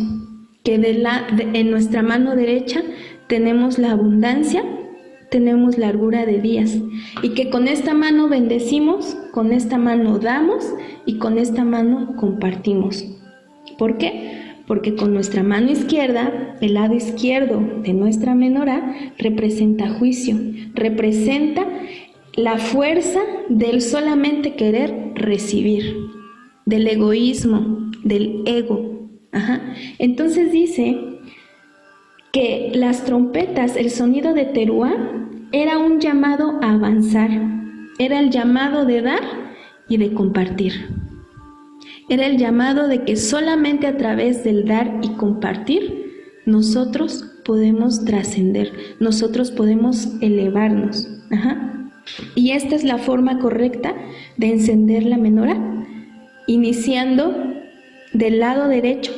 S1: que en nuestra mano derecha tenemos la abundancia, tenemos largura de días, y que con esta mano bendecimos, con esta mano damos y con esta mano compartimos. ¿Por qué? Porque con nuestra mano izquierda, el lado izquierdo de nuestra menorá, representa juicio, representa la fuerza del solamente querer recibir, del egoísmo, del ego. Entonces dice que las trompetas, el sonido de Teruá, era un llamado a avanzar, era el llamado de dar y de compartir. Era el llamado de que solamente a través del dar y compartir nosotros podemos trascender, nosotros podemos elevarnos. Y esta es la forma correcta de encender la menorá, iniciando del lado derecho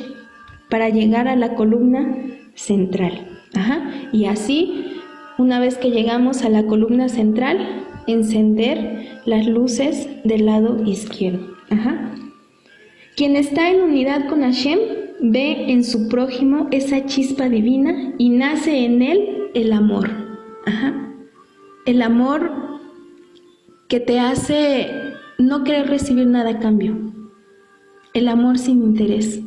S1: para llegar a la columna central. Y así, una vez que llegamos a la columna central, encender las luces del lado izquierdo. Quien está en unidad con Hashem ve en su prójimo esa chispa divina y nace en él el amor. El amor que te hace no querer recibir nada a cambio. El amor sin interés.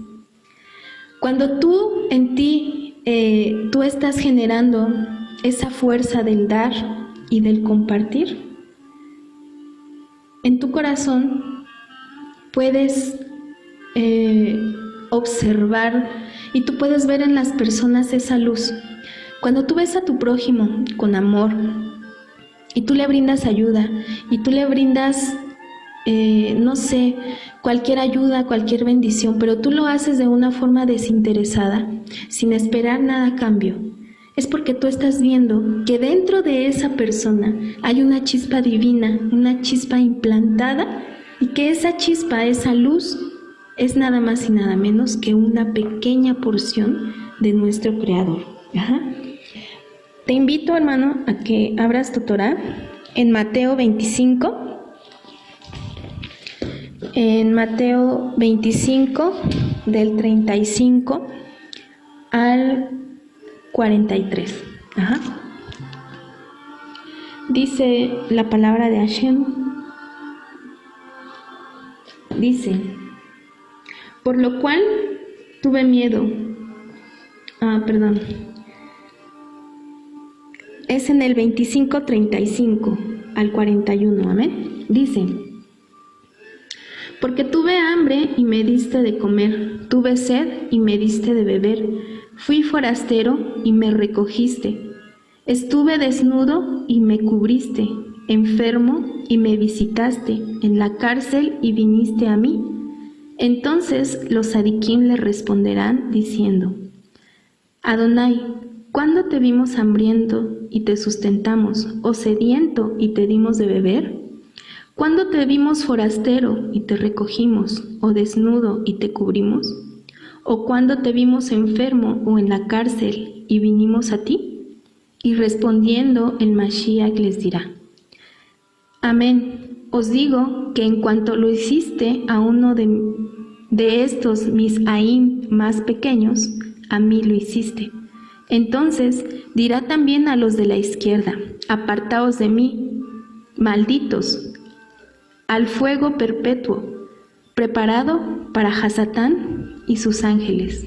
S1: Cuando tú en ti, tú estás generando esa fuerza del dar y del compartir, en tu corazón puedes observar y tú puedes ver en las personas esa luz. Cuando tú ves a tu prójimo con amor y tú le brindas ayuda y tú le brindas, no sé, cualquier ayuda, cualquier bendición, pero tú lo haces de una forma desinteresada, sin esperar nada a cambio, es porque tú estás viendo que dentro de esa persona hay una chispa divina, una chispa implantada, y que esa chispa, esa luz, es nada más y nada menos que una pequeña porción de nuestro Creador. Te invito, hermano, a que abras tu Torá en Mateo 25. En Mateo 25, del 35 al 43. Dice la palabra de Hashem. Dice: por lo cual tuve miedo. Es en el 25, 35 al 41. Amén. Dice: porque tuve hambre y me diste de comer, tuve sed y me diste de beber, fui forastero y me recogiste, estuve desnudo y me cubriste, enfermo y me visitaste, en la cárcel y viniste a mí. Entonces los sadiquín le responderán diciendo: Adonai, ¿cuándo te vimos hambriento y te sustentamos, o sediento y te dimos de beber? ¿Cuándo te vimos forastero y te recogimos, o desnudo y te cubrimos? ¿O cuándo te vimos enfermo o en la cárcel y vinimos a ti? Y respondiendo el Mashiach les dirá: Amén, os digo que en cuanto lo hiciste a uno de estos mis Aim más pequeños, a mí lo hiciste. Entonces dirá también a los de la izquierda: apartaos de mí, malditos, al fuego perpetuo, preparado para Hasatán y sus ángeles.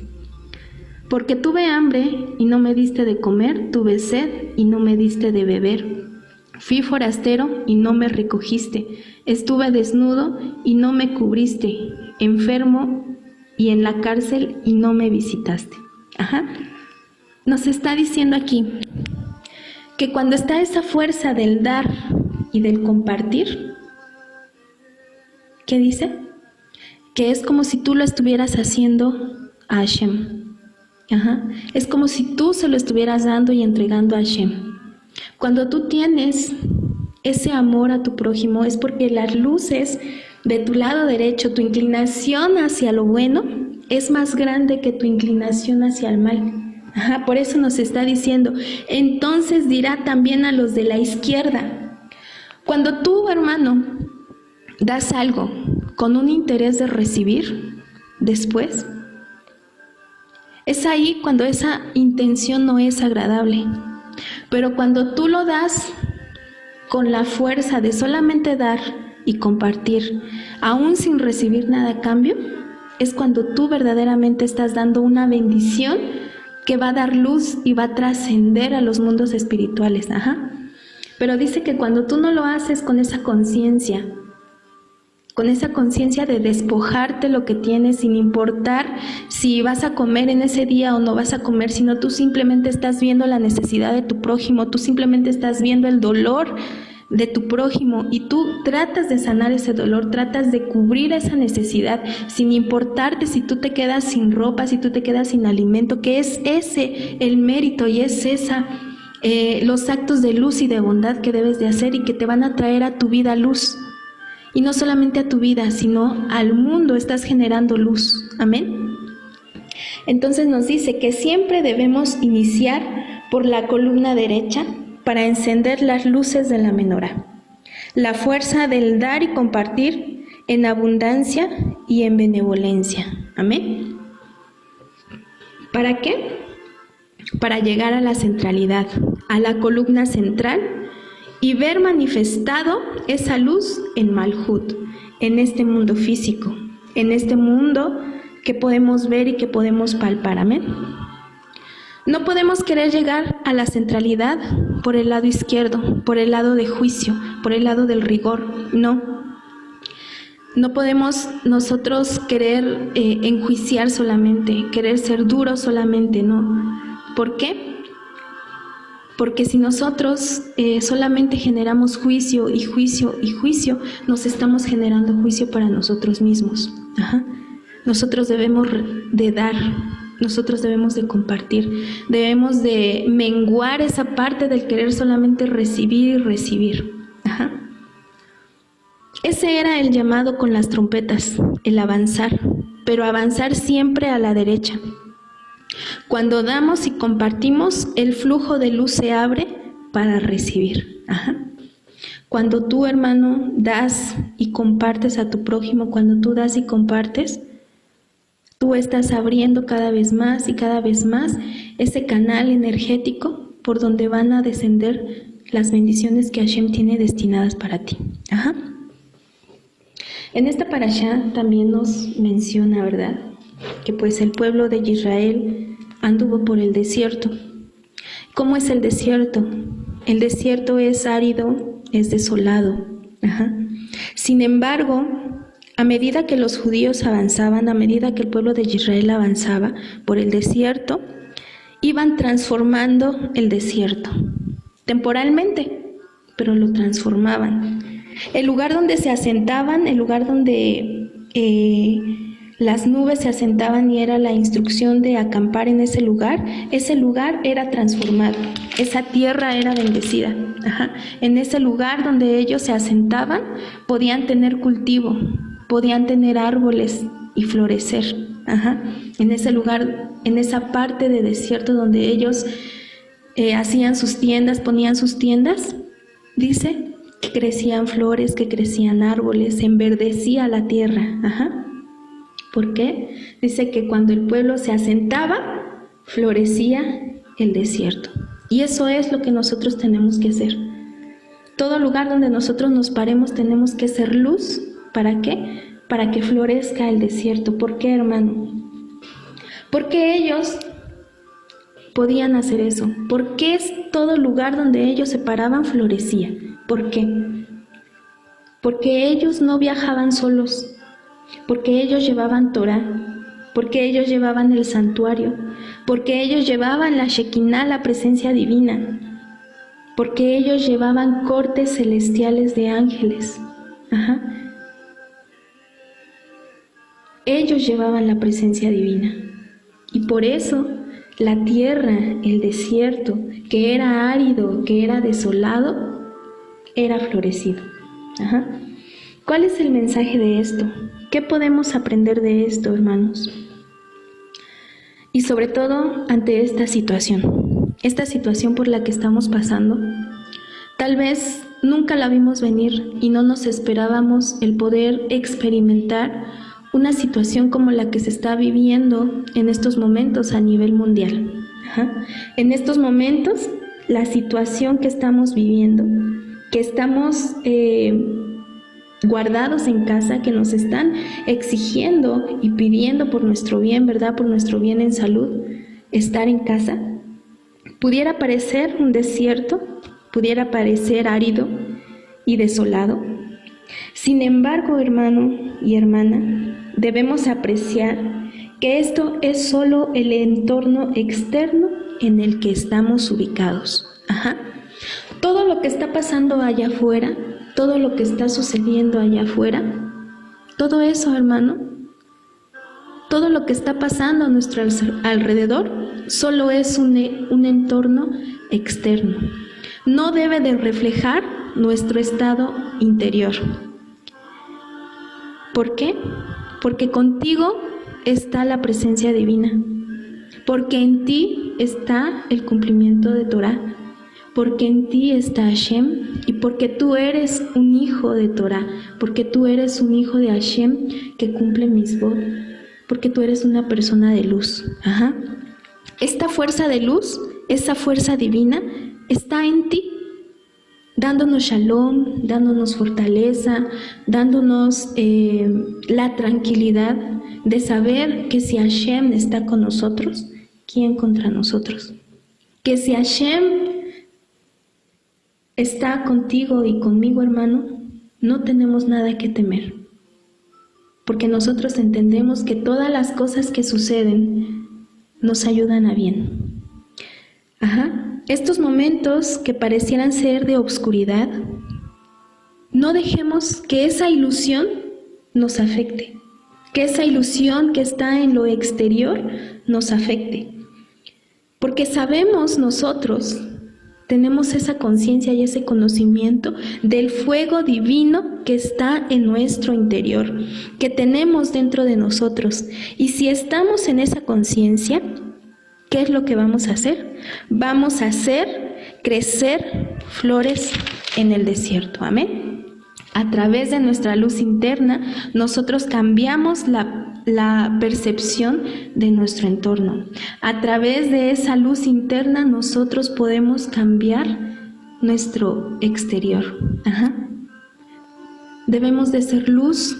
S1: Porque tuve hambre y no me diste de comer, tuve sed y no me diste de beber. Fui forastero y no me recogiste, estuve desnudo y no me cubriste, enfermo y en la cárcel y no me visitaste. Nos está diciendo aquí que cuando está esa fuerza del dar y del compartir, ¿qué dice? Que es como si tú lo estuvieras haciendo a Hashem. Es como si tú se lo estuvieras dando y entregando a Hashem. Cuando tú tienes ese amor a tu prójimo es porque las luces de tu lado derecho, tu inclinación hacia lo bueno es más grande que tu inclinación hacia el mal. Ajá, por eso nos está diciendo, entonces dirá también a los de la izquierda. Cuando tú, hermano, das algo con un interés de recibir después, es ahí cuando esa intención no es agradable. Pero cuando tú lo das con la fuerza de solamente dar y compartir, aún sin recibir nada a cambio, es cuando tú verdaderamente estás dando una bendición que va a dar luz y va a trascender a los mundos espirituales. Ajá. Pero dice que cuando tú no lo haces con esa conciencia de despojarte lo que tienes sin importar si vas a comer en ese día o no vas a comer, sino tú simplemente estás viendo la necesidad de tu prójimo, tú simplemente estás viendo el dolor de tu prójimo y tú tratas de sanar ese dolor, tratas de cubrir esa necesidad sin importarte si tú te quedas sin ropa, si tú te quedas sin alimento, que es ese el mérito y es esa los actos de luz y de bondad que debes de hacer y que te van a traer a tu vida luz. Y no solamente a tu vida, sino al mundo estás generando luz. Amén. Entonces nos dice que siempre debemos iniciar por la columna derecha para encender las luces de la menorá. La fuerza del dar y compartir en abundancia y en benevolencia. Amén. ¿Para qué? Para llegar a la centralidad, a la columna central, y ver manifestado esa luz en Malhut, en este mundo físico, en este mundo que podemos ver y que podemos palpar. Amén. No podemos querer llegar a la centralidad por el lado izquierdo, por el lado de juicio, por el lado del rigor. No. No podemos nosotros querer enjuiciar solamente, querer ser duros solamente, no. ¿Por qué? Porque si nosotros solamente generamos juicio y juicio y juicio, nos estamos generando juicio para nosotros mismos. Ajá. Nosotros debemos de dar, nosotros debemos de compartir, debemos de menguar esa parte del querer solamente recibir y recibir. Ajá. Ese era el llamado con las trompetas, el avanzar, pero avanzar siempre a la derecha. Cuando damos y compartimos, el flujo de luz se abre para recibir. Ajá. Cuando tú, hermano, das y compartes a tu prójimo, cuando tú das y compartes, tú estás abriendo cada vez más y cada vez más ese canal energético por donde van a descender las bendiciones que Hashem tiene destinadas para ti. Ajá. En esta parashá también nos menciona, ¿verdad?, que pues el pueblo de Israel anduvo por el desierto. ¿Cómo es el desierto? El desierto es árido, es desolado. Ajá. Sin embargo, a medida que los judíos avanzaban, a medida que el pueblo de Israel avanzaba por el desierto, iban transformando el desierto, temporalmente, pero lo transformaban. El lugar donde se asentaban, el lugar donde las nubes se asentaban y era la instrucción de acampar en ese lugar era transformado, esa tierra era bendecida. Ajá. En ese lugar donde ellos se asentaban podían tener cultivo, podían tener árboles y florecer. Ajá. En ese lugar, en esa parte de desierto donde ellos hacían sus tiendas, ponían sus tiendas, dice que crecían flores, que crecían árboles, se enverdecía la tierra. Ajá. ¿Por qué? Dice que cuando el pueblo se asentaba, florecía el desierto. Y eso es lo que nosotros tenemos que hacer. Todo lugar donde nosotros nos paremos tenemos que ser luz. ¿Para qué? Para que florezca el desierto. ¿Por qué, hermano? Porque ellos podían hacer eso. ¿Por qué todo lugar donde ellos se paraban florecía? ¿Por qué? Porque ellos no viajaban solos. Porque ellos llevaban Torah, porque ellos llevaban el santuario, porque ellos llevaban la Shekinah, la presencia divina, porque ellos llevaban cortes celestiales de ángeles. Ajá. Ellos llevaban la presencia divina. Y por eso la tierra, el desierto, que era árido, que era desolado, era florecido. Ajá. ¿Cuál es el mensaje de esto? ¿Qué podemos aprender de esto, hermanos? Y sobre todo ante esta situación por la que estamos pasando, tal vez nunca la vimos venir y no nos esperábamos el poder experimentar una situación como la que se está viviendo en estos momentos a nivel mundial. En estos momentos, la situación que estamos viviendo, que estamos guardados en casa, que nos están exigiendo y pidiendo por nuestro bien, ¿verdad? Por nuestro bien en salud, estar en casa, pudiera parecer un desierto, pudiera parecer árido y desolado. Sin embargo, hermano y hermana, debemos apreciar que esto es solo el entorno externo en el que estamos ubicados. Todo lo que está pasando allá afuera, todo lo que está sucediendo allá afuera, todo eso, hermano, todo lo que está pasando a nuestro alrededor, solo es un entorno externo. No debe de reflejar nuestro estado interior. ¿Por qué? Porque contigo está la presencia divina, porque en ti está el cumplimiento de Torah, porque en ti está Hashem y porque tú eres un hijo de Torah, porque tú eres un hijo de Hashem que cumple Mitzvot, porque tú eres una persona de luz. Esta fuerza de luz, esa fuerza divina, está en ti, dándonos shalom, dándonos fortaleza, dándonos la tranquilidad de saber que si Hashem está con nosotros, ¿quién contra nosotros? Que si Hashem está contigo y conmigo, hermano, no tenemos nada que temer, porque nosotros entendemos que todas las cosas que suceden nos ayudan a bien. Estos momentos que parecieran ser de obscuridad, no dejemos que esa ilusión nos afecte, que esa ilusión que está en lo exterior nos afecte, porque sabemos nosotros, tenemos esa conciencia y ese conocimiento del fuego divino que está en nuestro interior, que tenemos dentro de nosotros. Y si estamos en esa conciencia, ¿qué es lo que vamos a hacer? Vamos a hacer crecer flores en el desierto. Amén. A través de nuestra luz interna, nosotros cambiamos la percepción de nuestro entorno. A través de esa luz interna, nosotros podemos cambiar nuestro exterior. Debemos de ser luz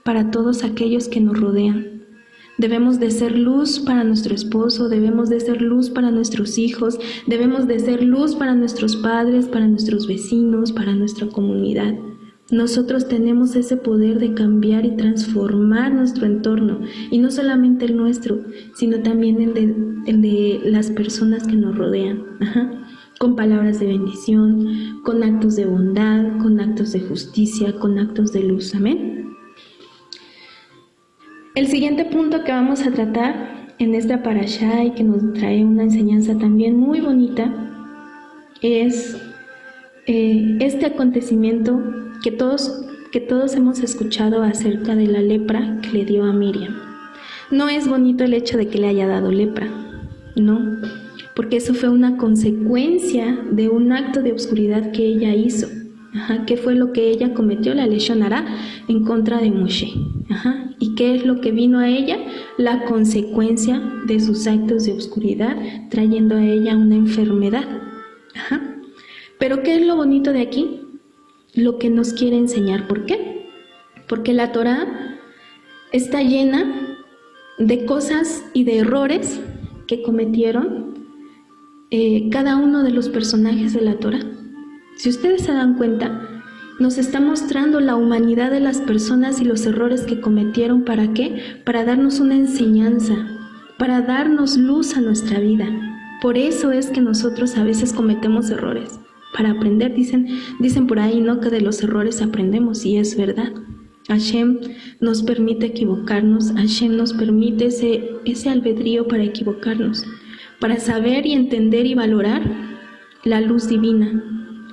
S1: para todos aquellos que nos rodean. Debemos de ser luz para nuestro esposo, debemos de ser luz para nuestros hijos, debemos de ser luz para nuestros padres, para nuestros vecinos, para nuestra comunidad. Nosotros tenemos ese poder de cambiar y transformar nuestro entorno, y no solamente el nuestro, sino también el de las personas que nos rodean. Con palabras de bendición, con actos de bondad, con actos de justicia, con actos de luz. Amén. El siguiente punto que vamos a tratar en esta parashá y que nos trae una enseñanza también muy bonita es este acontecimiento que todos hemos escuchado acerca de la lepra que le dio a Miriam. No es bonito el hecho de que le haya dado lepra, no, porque eso fue una consecuencia de un acto de oscuridad que ella hizo. ¿Qué fue lo que ella cometió? La leshon hara en contra de Moshe. ¿Y qué es lo que vino a ella? La consecuencia de sus actos de oscuridad, trayendo a ella una enfermedad. Pero ¿qué es lo bonito de aquí? Lo que nos quiere enseñar. ¿Por qué? Porque la Torah está llena de cosas y de errores que cometieron cada uno de los personajes de la Torah. Si ustedes se dan cuenta, nos está mostrando la humanidad de las personas y los errores que cometieron. ¿Para qué? Para darnos una enseñanza, para darnos luz a nuestra vida. Por eso es que nosotros a veces cometemos errores, para aprender. Dicen por ahí, ¿no?, que de los errores aprendemos, y es verdad. Hashem nos permite equivocarnos, Hashem nos permite ese albedrío para equivocarnos, para saber y entender y valorar la luz divina,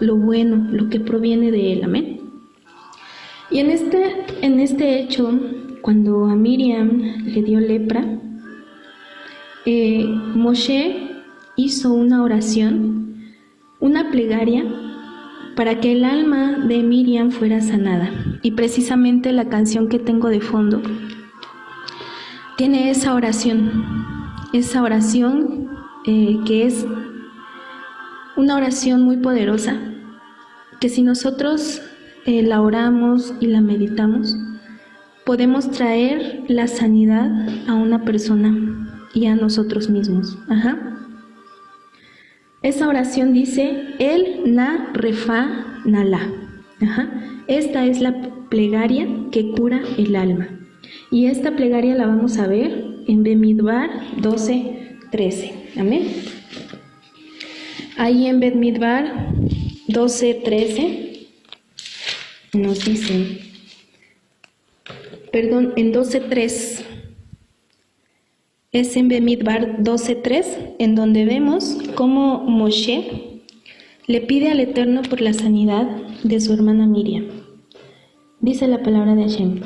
S1: lo bueno, lo que proviene de Él. Amén. Y en este hecho, cuando a Miriam le dio lepra, Moshe hizo una oración, una plegaria, para que el alma de Miriam fuera sanada. Y precisamente la canción que tengo de fondo tiene esa oración que es una oración muy poderosa, que si nosotros la oramos y la meditamos, podemos traer la sanidad a una persona y a nosotros mismos. Esa oración dice, El Na Refa Nala. Esta es la plegaria que cura el alma. Y esta plegaria la vamos a ver en Bemidbar 12:13. Amén. Ahí en Bemidbar 12:13 nos dice, perdón, en 12:3. Es en Bemidbar 12:3, en donde vemos cómo Moshe le pide al Eterno por la sanidad de su hermana Miriam. Dice la palabra de Hashem.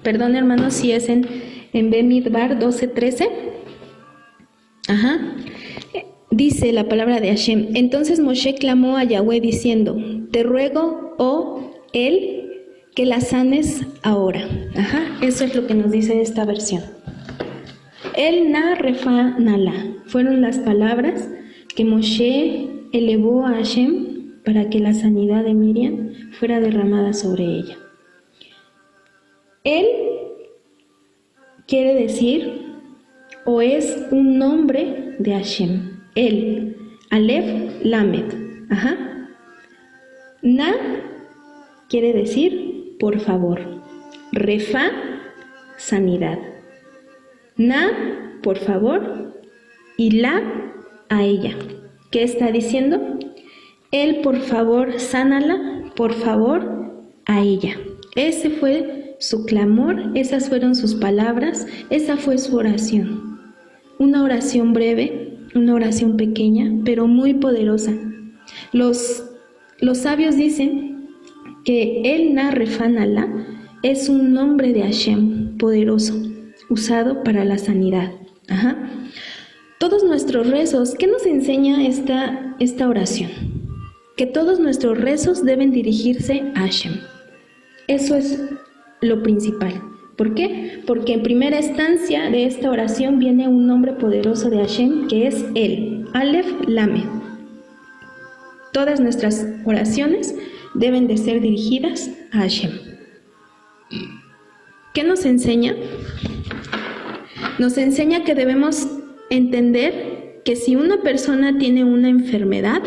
S1: Perdón, hermanos, si es en Bemidbar 12:13. Dice la palabra de Hashem. Entonces Moshe clamó a Yahweh diciendo, te ruego, oh él, que la sanes ahora. Eso es lo que nos dice esta versión. El Na Refa Nala fueron las palabras que Moshe elevó a Hashem para que la sanidad de Miriam fuera derramada sobre ella. Él quiere decir, o es un nombre de Hashem. Él, Aleph, Lamed. Na quiere decir por favor. Refa, sanidad. Na, por favor. Y la, a ella. ¿Qué está diciendo? Él, por favor, sánala, por favor, a ella. Ese fue su clamor, esas fueron sus palabras, esa fue su oración. Una oración breve, una oración pequeña, pero muy poderosa. Los sabios dicen que el Na Refa Nala es un nombre de Hashem poderoso, usado para la sanidad. Todos nuestros rezos, ¿qué nos enseña esta oración? Que todos nuestros rezos deben dirigirse a Hashem. Eso es lo principal. ¿Por qué? Porque en primera instancia de esta oración viene un nombre poderoso de Hashem, que es Él, Aleph Lamed. Todas nuestras oraciones deben de ser dirigidas a Hashem. ¿Qué nos enseña? Nos enseña que debemos entender que si una persona tiene una enfermedad,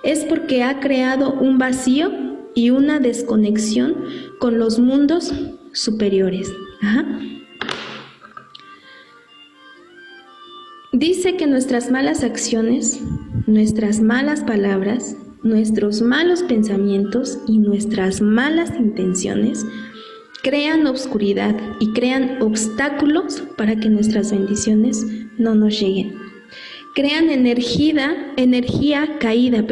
S1: es porque ha creado un vacío y una desconexión con los mundos superiores. Dice que nuestras malas acciones, nuestras malas palabras, nuestros malos pensamientos y nuestras malas intenciones crean obscuridad y crean obstáculos para que nuestras bendiciones no nos lleguen. Crean energía caída.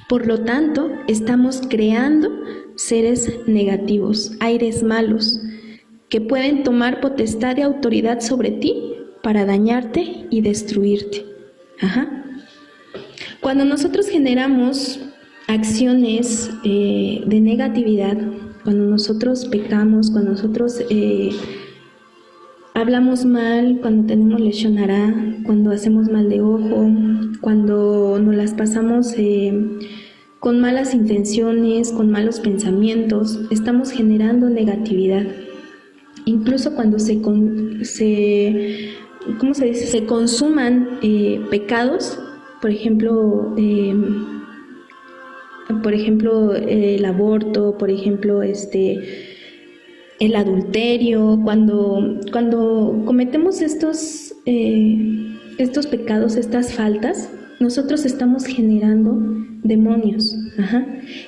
S1: Por lo tanto, estamos creando seres negativos, aires malos, que pueden tomar potestad y autoridad sobre ti para dañarte y destruirte. Cuando nosotros generamos acciones de negatividad, cuando nosotros pecamos, cuando nosotros hablamos mal, cuando tenemos leshon hará, cuando hacemos mal de ojo, cuando nos las pasamos con malas intenciones, con malos pensamientos, estamos generando negatividad. Incluso cuando se consuman pecados, por ejemplo, el aborto, por ejemplo, el adulterio, cuando cometemos estos pecados, estas faltas, nosotros estamos generando demonios.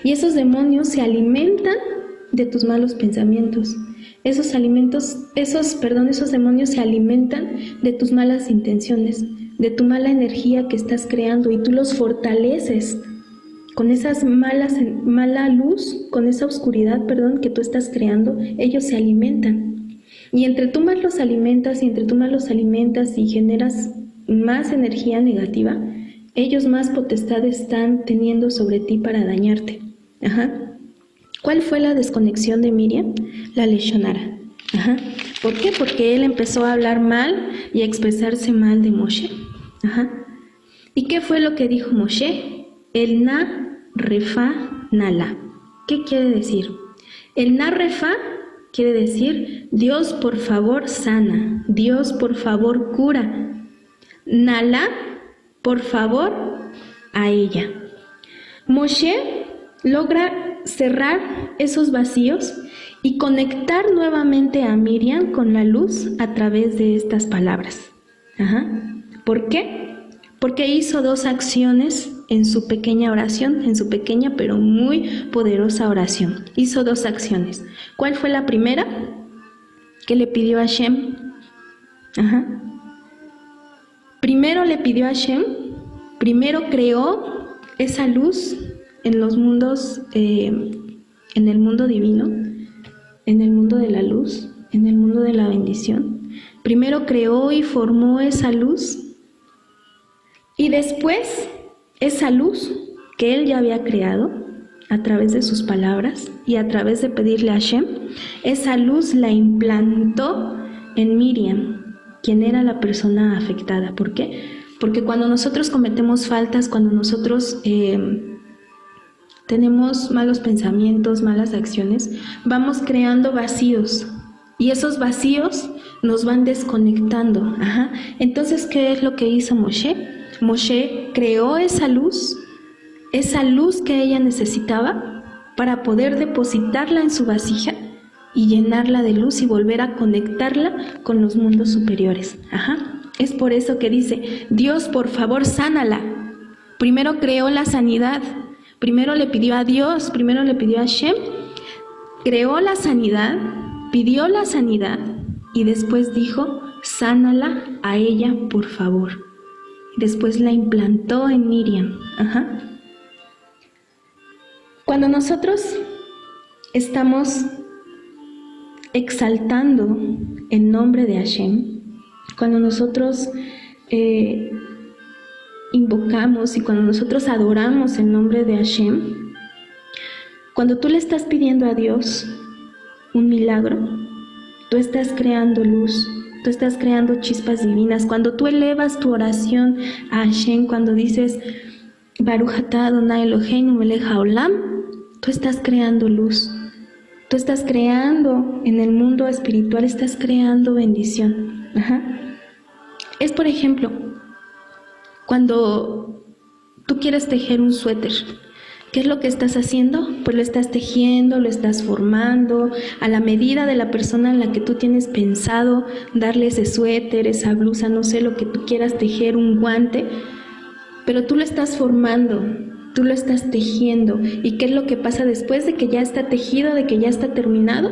S1: Y esos demonios se alimentan de tus malos pensamientos. Esos demonios se alimentan de tus malas intenciones. de tu mala energía que estás creando y tú los fortaleces con esas mala luz, con esa oscuridad, perdón, que tú estás creando, ellos se alimentan. Y entre tú más los alimentas y generas más energía negativa, ellos más potestad están teniendo sobre ti para dañarte. ¿Cuál fue la desconexión de Miriam? La Leshon Hara. ¿Por qué? Porque él empezó a hablar mal y a expresarse mal de Moshe. ¿Y qué fue lo que dijo Moshe? El na refa nala. ¿Qué quiere decir? El na refa quiere decir Dios por favor sana, Dios por favor cura. Nala, por favor, a ella. Moshe logra cerrar esos vacíos y conectar nuevamente a Miriam con la luz a través de estas palabras. ¿Por qué? Porque hizo dos acciones en su pequeña oración, en su pequeña pero muy poderosa oración. Hizo dos acciones. ¿Cuál fue la primera? Que le pidió a Hashem. Primero le pidió a Hashem, primero creó esa luz en los mundos, en el mundo divino, en el mundo de la luz, en el mundo de la bendición. Primero creó y formó esa luz y después esa luz que él ya había creado a través de sus palabras y a través de pedirle a Hashem, esa luz la implantó en Miriam, quien era la persona afectada. ¿Por qué? Porque cuando nosotros cometemos faltas, cuando nosotros tenemos malos pensamientos, malas acciones, vamos creando vacíos y esos vacíos nos van desconectando. Entonces, ¿qué es lo que hizo Moshe? Moshe creó esa luz que ella necesitaba para poder depositarla en su vasija y llenarla de luz y volver a conectarla con los mundos superiores. Es por eso que dice, Dios, por favor, sánala. Primero creó la sanidad, primero le pidió a Dios, primero le pidió a Hashem, creó la sanidad, pidió la sanidad y después dijo, sánala a ella, por favor. Después la implantó en Miriam. Cuando nosotros estamos exaltando el nombre de Hashem, cuando nosotros invocamos y cuando nosotros adoramos el nombre de Hashem, cuando tú le estás pidiendo a Dios un milagro, tú estás creando luz, tú estás creando chispas divinas. Cuando tú elevas tu oración a Hashem, cuando dices Baruch atah Adonai Eloheinu melech haolam, tú estás creando luz. Tú estás creando en el mundo espiritual, estás creando bendición. Es, por ejemplo, cuando tú quieres tejer un suéter, ¿qué es lo que estás haciendo? Pues lo estás tejiendo, lo estás formando a la medida de la persona en la que tú tienes pensado darle ese suéter, esa blusa, no sé, lo que tú quieras tejer, un guante, pero tú lo estás formando, tú lo estás tejiendo. ¿Y qué es lo que pasa después de que ya está tejido, de que ya está terminado?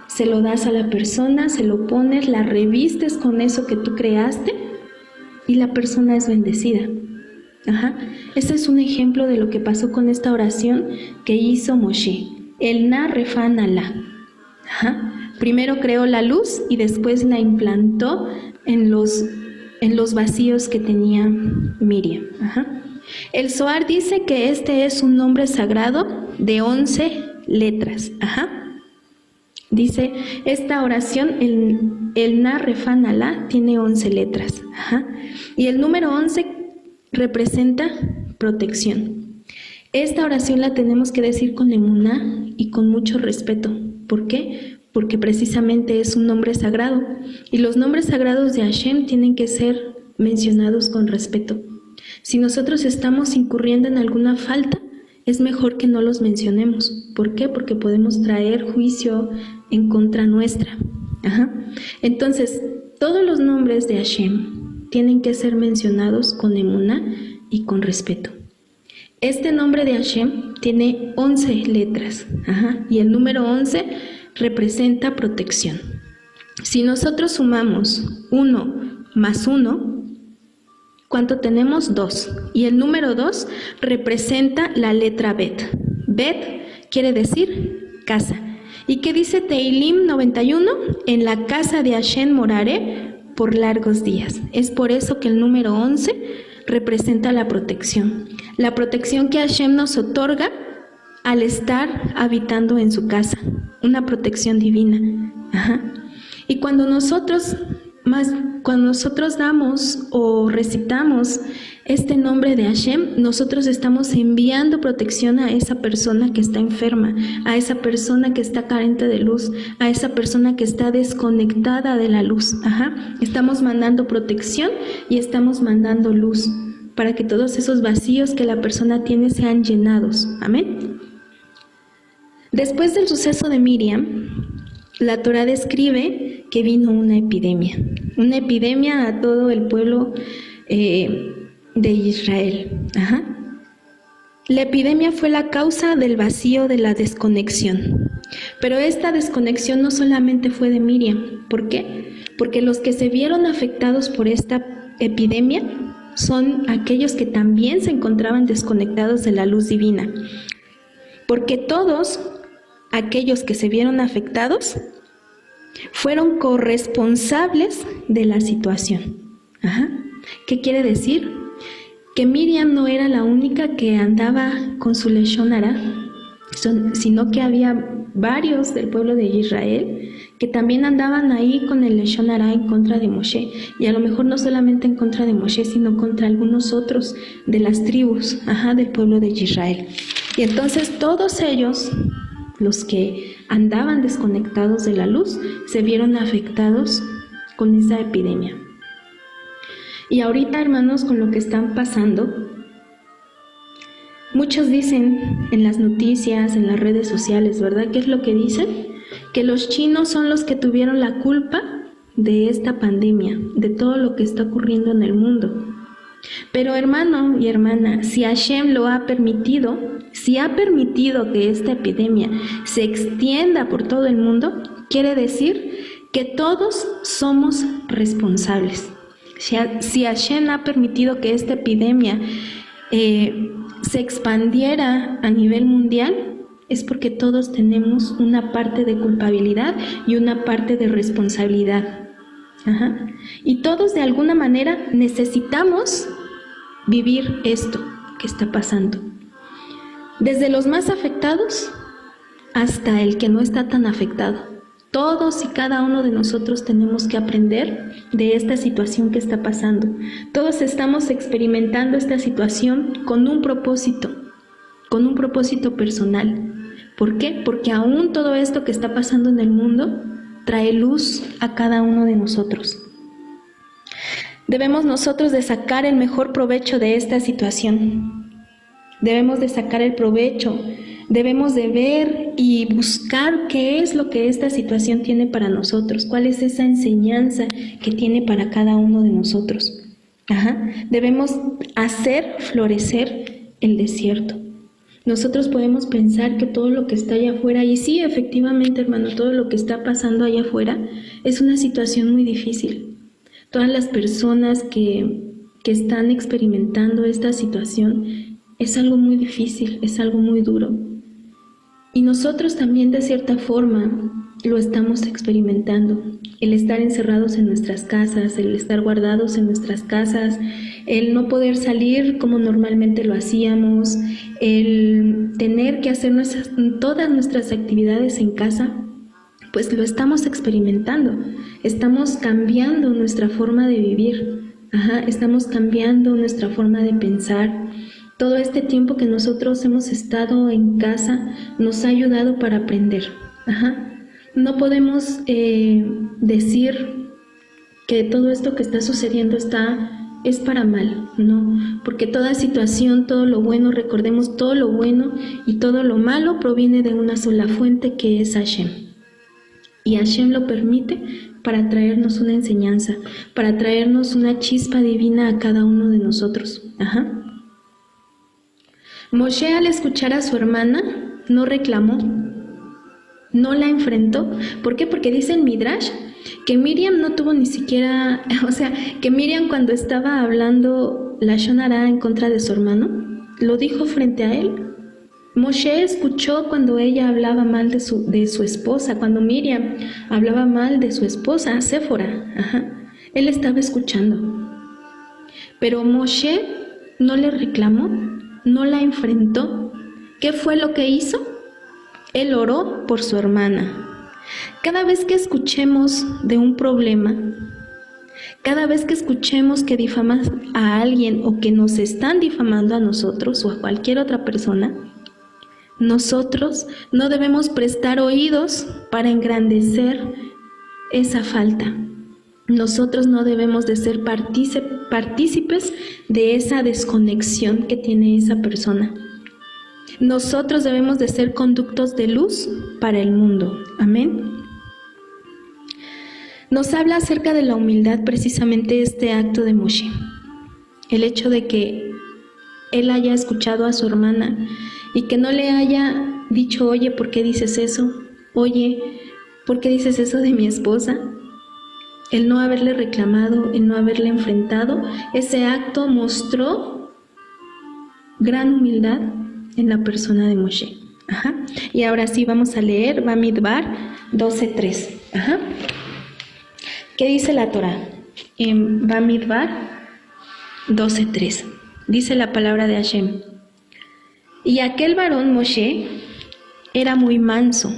S1: Se lo das a la persona, se lo pones, la revistes con eso que tú creaste y la persona es bendecida. Este es un ejemplo de lo que pasó con esta oración que hizo Moshe. El na refa nala. Primero creó la luz y después la implantó en los vacíos que tenía Miriam. El Zohar dice que este es un nombre sagrado de 11 letras. Dice, esta oración, el na refa nala, tiene 11 letras. Y el número 11 representa protección. Esta oración la tenemos que decir con emuná y con mucho respeto. ¿Por qué? Porque precisamente es un nombre sagrado. Y los nombres sagrados de Hashem tienen que ser mencionados con respeto. Si nosotros estamos incurriendo en alguna falta, es mejor que no los mencionemos. ¿Por qué? Porque podemos traer juicio en contra nuestra. Entonces, todos los nombres de Hashem tienen que ser mencionados con emuná y con respeto. Este nombre de Hashem tiene 11 letras, y el número 11 representa protección. Si nosotros sumamos 1 más 1, ¿Cuánto tenemos? 2. Y el número 2 representa la letra Bet. Bet quiere decir casa. ¿Y qué dice Teilim 91? En la casa de Hashem moraré por largos días. Es por eso que el número 11 representa la protección que Hashem nos otorga al estar habitando en su casa, una protección divina. Y cuando nosotros damos o recitamos este nombre de Hashem, nosotros estamos enviando protección a esa persona que está enferma, a esa persona que está carente de luz, a esa persona que está desconectada de la luz. Estamos mandando protección y estamos mandando luz para que todos esos vacíos que la persona tiene sean llenados. Amén. Después del suceso de Miriam, la Torá describe que vino una epidemia a todo el pueblo de Israel. La epidemia fue la causa del vacío, de la desconexión. Pero esta desconexión no solamente fue de Miriam. ¿Por qué? Porque los que se vieron afectados por esta epidemia son aquellos que también se encontraban desconectados de la luz divina. Porque todos aquellos que se vieron afectados fueron corresponsables de la situación. ¿Qué quiere decir? Que Miriam no era la única que andaba con su leshon hara, sino que había varios del pueblo de Israel que también andaban ahí con el leshon hara en contra de Moshe, y a lo mejor no solamente en contra de Moshe, sino contra algunos otros de las tribus del pueblo de Israel. Y entonces todos ellos, los que andaban desconectados de la luz, se vieron afectados con esa epidemia. Y ahorita, hermanos, con lo que están pasando, muchos dicen en las noticias, en las redes sociales, ¿verdad? ¿Qué es lo que dicen? Que los chinos son los que tuvieron la culpa de esta pandemia, de todo lo que está ocurriendo en el mundo. Pero hermano y hermana, si Hashem lo ha permitido, si ha permitido que esta epidemia se extienda por todo el mundo, quiere decir que todos somos responsables. Si Hashem ha permitido que esta epidemia se expandiera a nivel mundial, es porque todos tenemos una parte de culpabilidad y una parte de responsabilidad. Y todos de alguna manera necesitamos vivir esto que está pasando. Desde los más afectados hasta el que no está tan afectado. Todos y cada uno de nosotros tenemos que aprender de esta situación que está pasando. Todos estamos experimentando esta situación con un propósito personal. ¿Por qué? Porque aún todo esto que está pasando en el mundo trae luz a cada uno de nosotros. Debemos nosotros de sacar el mejor provecho de esta situación. Debemos de sacar el provecho. Debemos de ver y buscar qué es lo que esta situación tiene para nosotros, cuál es esa enseñanza que tiene para cada uno de nosotros. Debemos hacer florecer el desierto. Nosotros podemos pensar que todo lo que está allá afuera, y sí, efectivamente, hermano, todo lo que está pasando allá afuera es una situación muy difícil. Todas las personas que están experimentando esta situación, es algo muy difícil, es algo muy duro. Y nosotros también, de cierta forma, lo estamos experimentando. El estar encerrados en nuestras casas, el estar guardados en nuestras casas, el no poder salir como normalmente lo hacíamos, el tener que hacer todas nuestras actividades en casa, pues lo estamos experimentando. Estamos cambiando nuestra forma de vivir, estamos cambiando nuestra forma de pensar. Todo este tiempo que nosotros hemos estado en casa nos ha ayudado para aprender. No podemos decir que todo esto que está sucediendo es para mal, no, porque toda situación, todo lo bueno, recordemos, todo lo bueno y todo lo malo proviene de una sola fuente, que es Hashem. Y Hashem lo permite para traernos una enseñanza, para traernos una chispa divina a cada uno de nosotros. Moshe, al escuchar a su hermana, no reclamó, no la enfrentó. ¿Por qué? Porque dice el Midrash que Miriam no tuvo ni siquiera, o sea, que Miriam cuando estaba hablando Lashon Hara en contra de su hermano, lo dijo frente a él. Moshe escuchó cuando ella hablaba mal de su esposa, cuando Miriam hablaba mal de su esposa, Séfora. Él estaba escuchando. Pero Moshe no le reclamó, no la enfrentó. ¿Qué fue lo que hizo? Él oró por su hermana. Cada vez que escuchemos de un problema, cada vez que escuchemos que difamas a alguien o que nos están difamando a nosotros o a cualquier otra persona, nosotros no debemos prestar oídos para engrandecer esa falta. Nosotros no debemos de ser partícipes de esa desconexión que tiene esa persona. Nosotros debemos de ser conductos de luz para el mundo. Amén. Nos habla acerca de la humildad precisamente este acto de Moshe. El hecho de que él haya escuchado a su hermana y que no le haya dicho, oye, ¿por qué dices eso? Oye, ¿por qué dices eso de mi esposa? El no haberle reclamado, el no haberle enfrentado, ese acto mostró gran humildad en la persona de Moshe. Y ahora sí vamos a leer Bamidbar 12:3. ¿Qué dice la Torá? En Bamidbar 12:3 dice la palabra de Hashem. Y aquel varón Moshe era muy manso,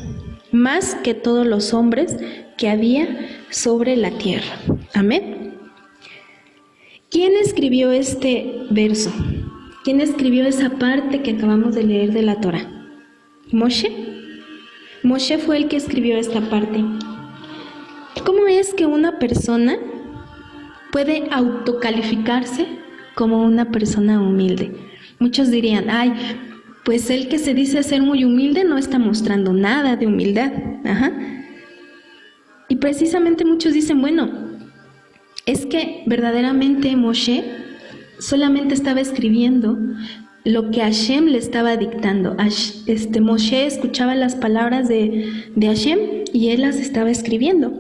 S1: más que todos los hombres que había sobre la tierra. Amén. ¿Quién escribió este verso? ¿Quién escribió esa parte que acabamos de leer de la Torá? ¿Moshe? Moshe fue el que escribió esta parte. ¿Cómo es que una persona puede autocalificarse como una persona humilde? Muchos dirían, ay, pues el que se dice ser muy humilde no está mostrando nada de humildad. Y precisamente muchos dicen, bueno, es que verdaderamente Moshe solamente estaba escribiendo lo que Hashem le estaba dictando. Moshe escuchaba las palabras de Hashem y él las estaba escribiendo.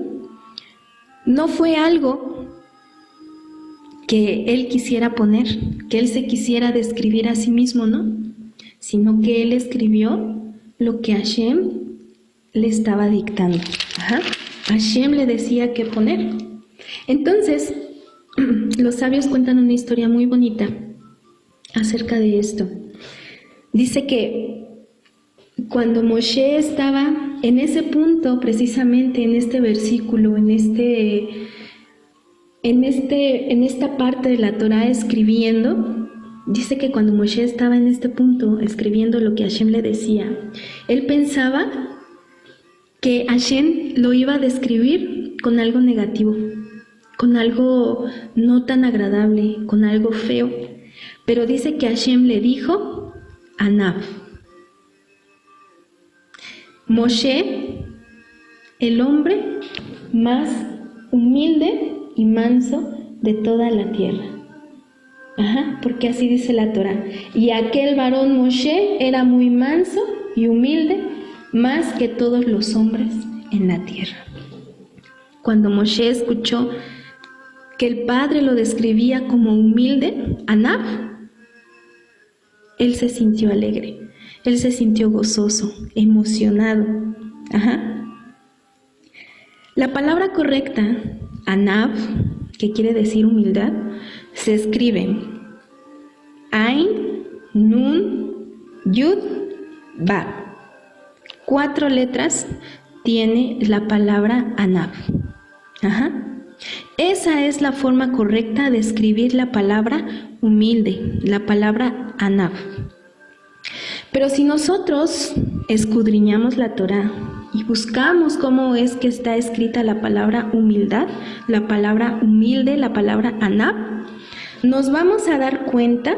S1: No fue algo que él quisiera poner, que él se quisiera describir a sí mismo, ¿no? Sino que él escribió lo que Hashem le estaba dictando. Hashem le decía qué poner. Entonces, los sabios cuentan una historia muy bonita acerca de esto. Dice que cuando Moshe estaba en ese punto, precisamente en este versículo, en esta parte de la Torá escribiendo, dice que cuando Moshe estaba en este punto escribiendo lo que Hashem le decía, él pensaba que Hashem lo iba a describir con algo negativo, con algo no tan agradable, con algo feo. Pero dice que Hashem le dijo, Anab. Moshe, el hombre más humilde y manso de toda la tierra. Porque así dice la Torá. Y aquel varón Moshe era muy manso y humilde, más que todos los hombres en la tierra. Cuando Moshe escuchó que el Padre lo describía como humilde, Anab, él se sintió alegre, él se sintió gozoso, emocionado. La palabra correcta, Anab, que quiere decir humildad, se escribe Ain, Nun, Yud, Bab. 4 letras tiene la palabra Anab. Esa es la forma correcta de escribir la palabra humilde, la palabra Anab. Pero si nosotros escudriñamos la Torá y buscamos cómo es que está escrita la palabra humildad, la palabra humilde, la palabra Anab, nos vamos a dar cuenta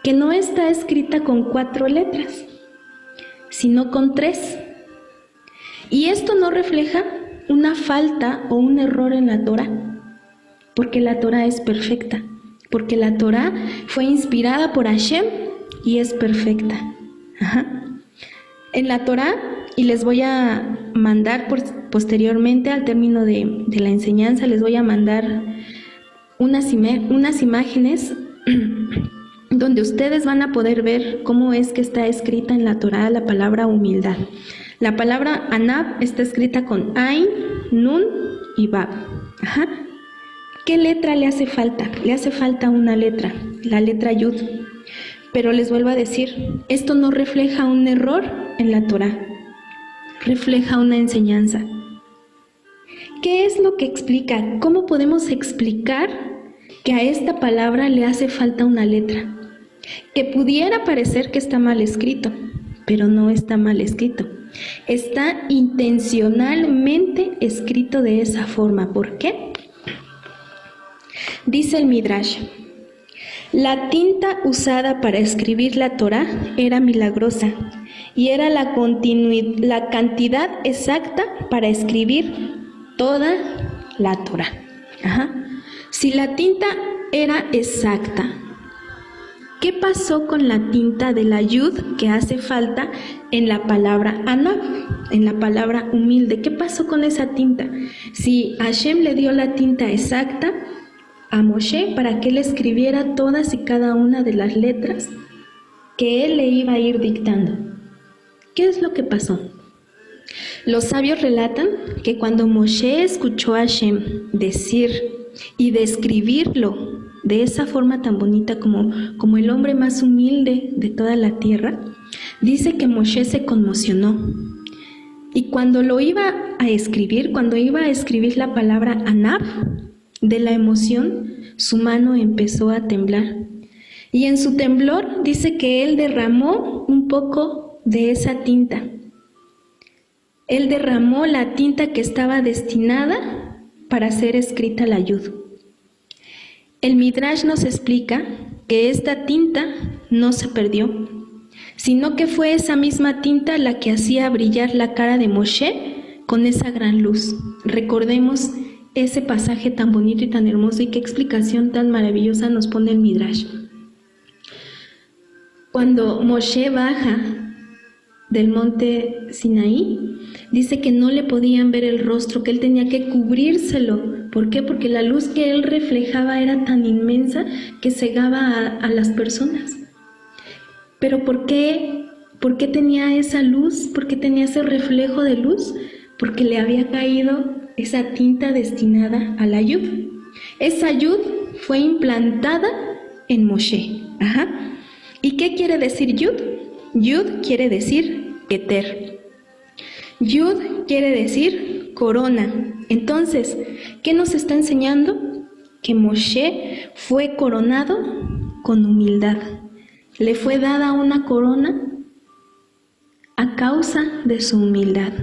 S1: que no está escrita con 4 letras, sino con 3. Y esto no refleja una falta o un error en la Torá, porque la Torá es perfecta, porque la Torá fue inspirada por Hashem y es perfecta. En la Torá y les voy a mandar posteriormente, al término de la enseñanza, les voy a mandar unas imágenes donde ustedes van a poder ver cómo es que está escrita en la Torá la palabra humildad. La palabra Anab está escrita con Ain, Nun y Bab. Ajá. ¿Qué letra le hace falta? Le hace falta una letra, la letra Yud. Pero les vuelvo a decir, esto no refleja un error en la Torá, refleja una enseñanza. ¿Qué es lo que explica? ¿Cómo podemos explicar que a esta palabra le hace falta una letra? Que pudiera parecer que está mal escrito, pero no está mal escrito. Está intencionalmente escrito de esa forma. ¿Por qué? Dice el Midrash, la tinta usada para escribir la Torá era milagrosa y era la cantidad exacta para escribir toda la Torá. Ajá. Si la tinta era exacta, ¿qué pasó con la tinta de la Yud que hace falta en la palabra Anab, en la palabra humilde? ¿Qué pasó con esa tinta? Si Hashem le dio la tinta exacta a Moshe para que él escribiera todas y cada una de las letras que él le iba a ir dictando, ¿qué es lo que pasó? Los sabios relatan que cuando Moshe escuchó a Hashem decir y describirlo de esa forma tan bonita como el hombre más humilde de toda la tierra, dice que Moshe se conmocionó. Y cuando lo iba a escribir, cuando iba a escribir la palabra Anab, de la emoción, su mano empezó a temblar. Y en su temblor dice que él derramó un poco de esa tinta. Él derramó la tinta que estaba destinada para ser escrita la Yud. El Midrash nos explica que esta tinta no se perdió, sino que fue esa misma tinta la que hacía brillar la cara de Moshe con esa gran luz. Recordemos ese pasaje tan bonito y tan hermoso, y qué explicación tan maravillosa nos pone el Midrash. Cuando Moshe baja del monte Sinaí, dice que no le podían ver el rostro, que él tenía que cubrírselo. ¿Por qué? Porque la luz que él reflejaba era tan inmensa que cegaba a las personas. ¿Pero por qué tenía esa luz? ¿Por qué tenía ese reflejo de luz? Porque le había caído esa tinta destinada a la Yud. Esa Yud fue implantada en Moshe. Ajá. ¿Y qué quiere decir Yud? Yud quiere decir Keter. Yud quiere decir corona. Entonces, ¿qué nos está enseñando? Que Moshe fue coronado con humildad. Le fue dada una corona a causa de su humildad.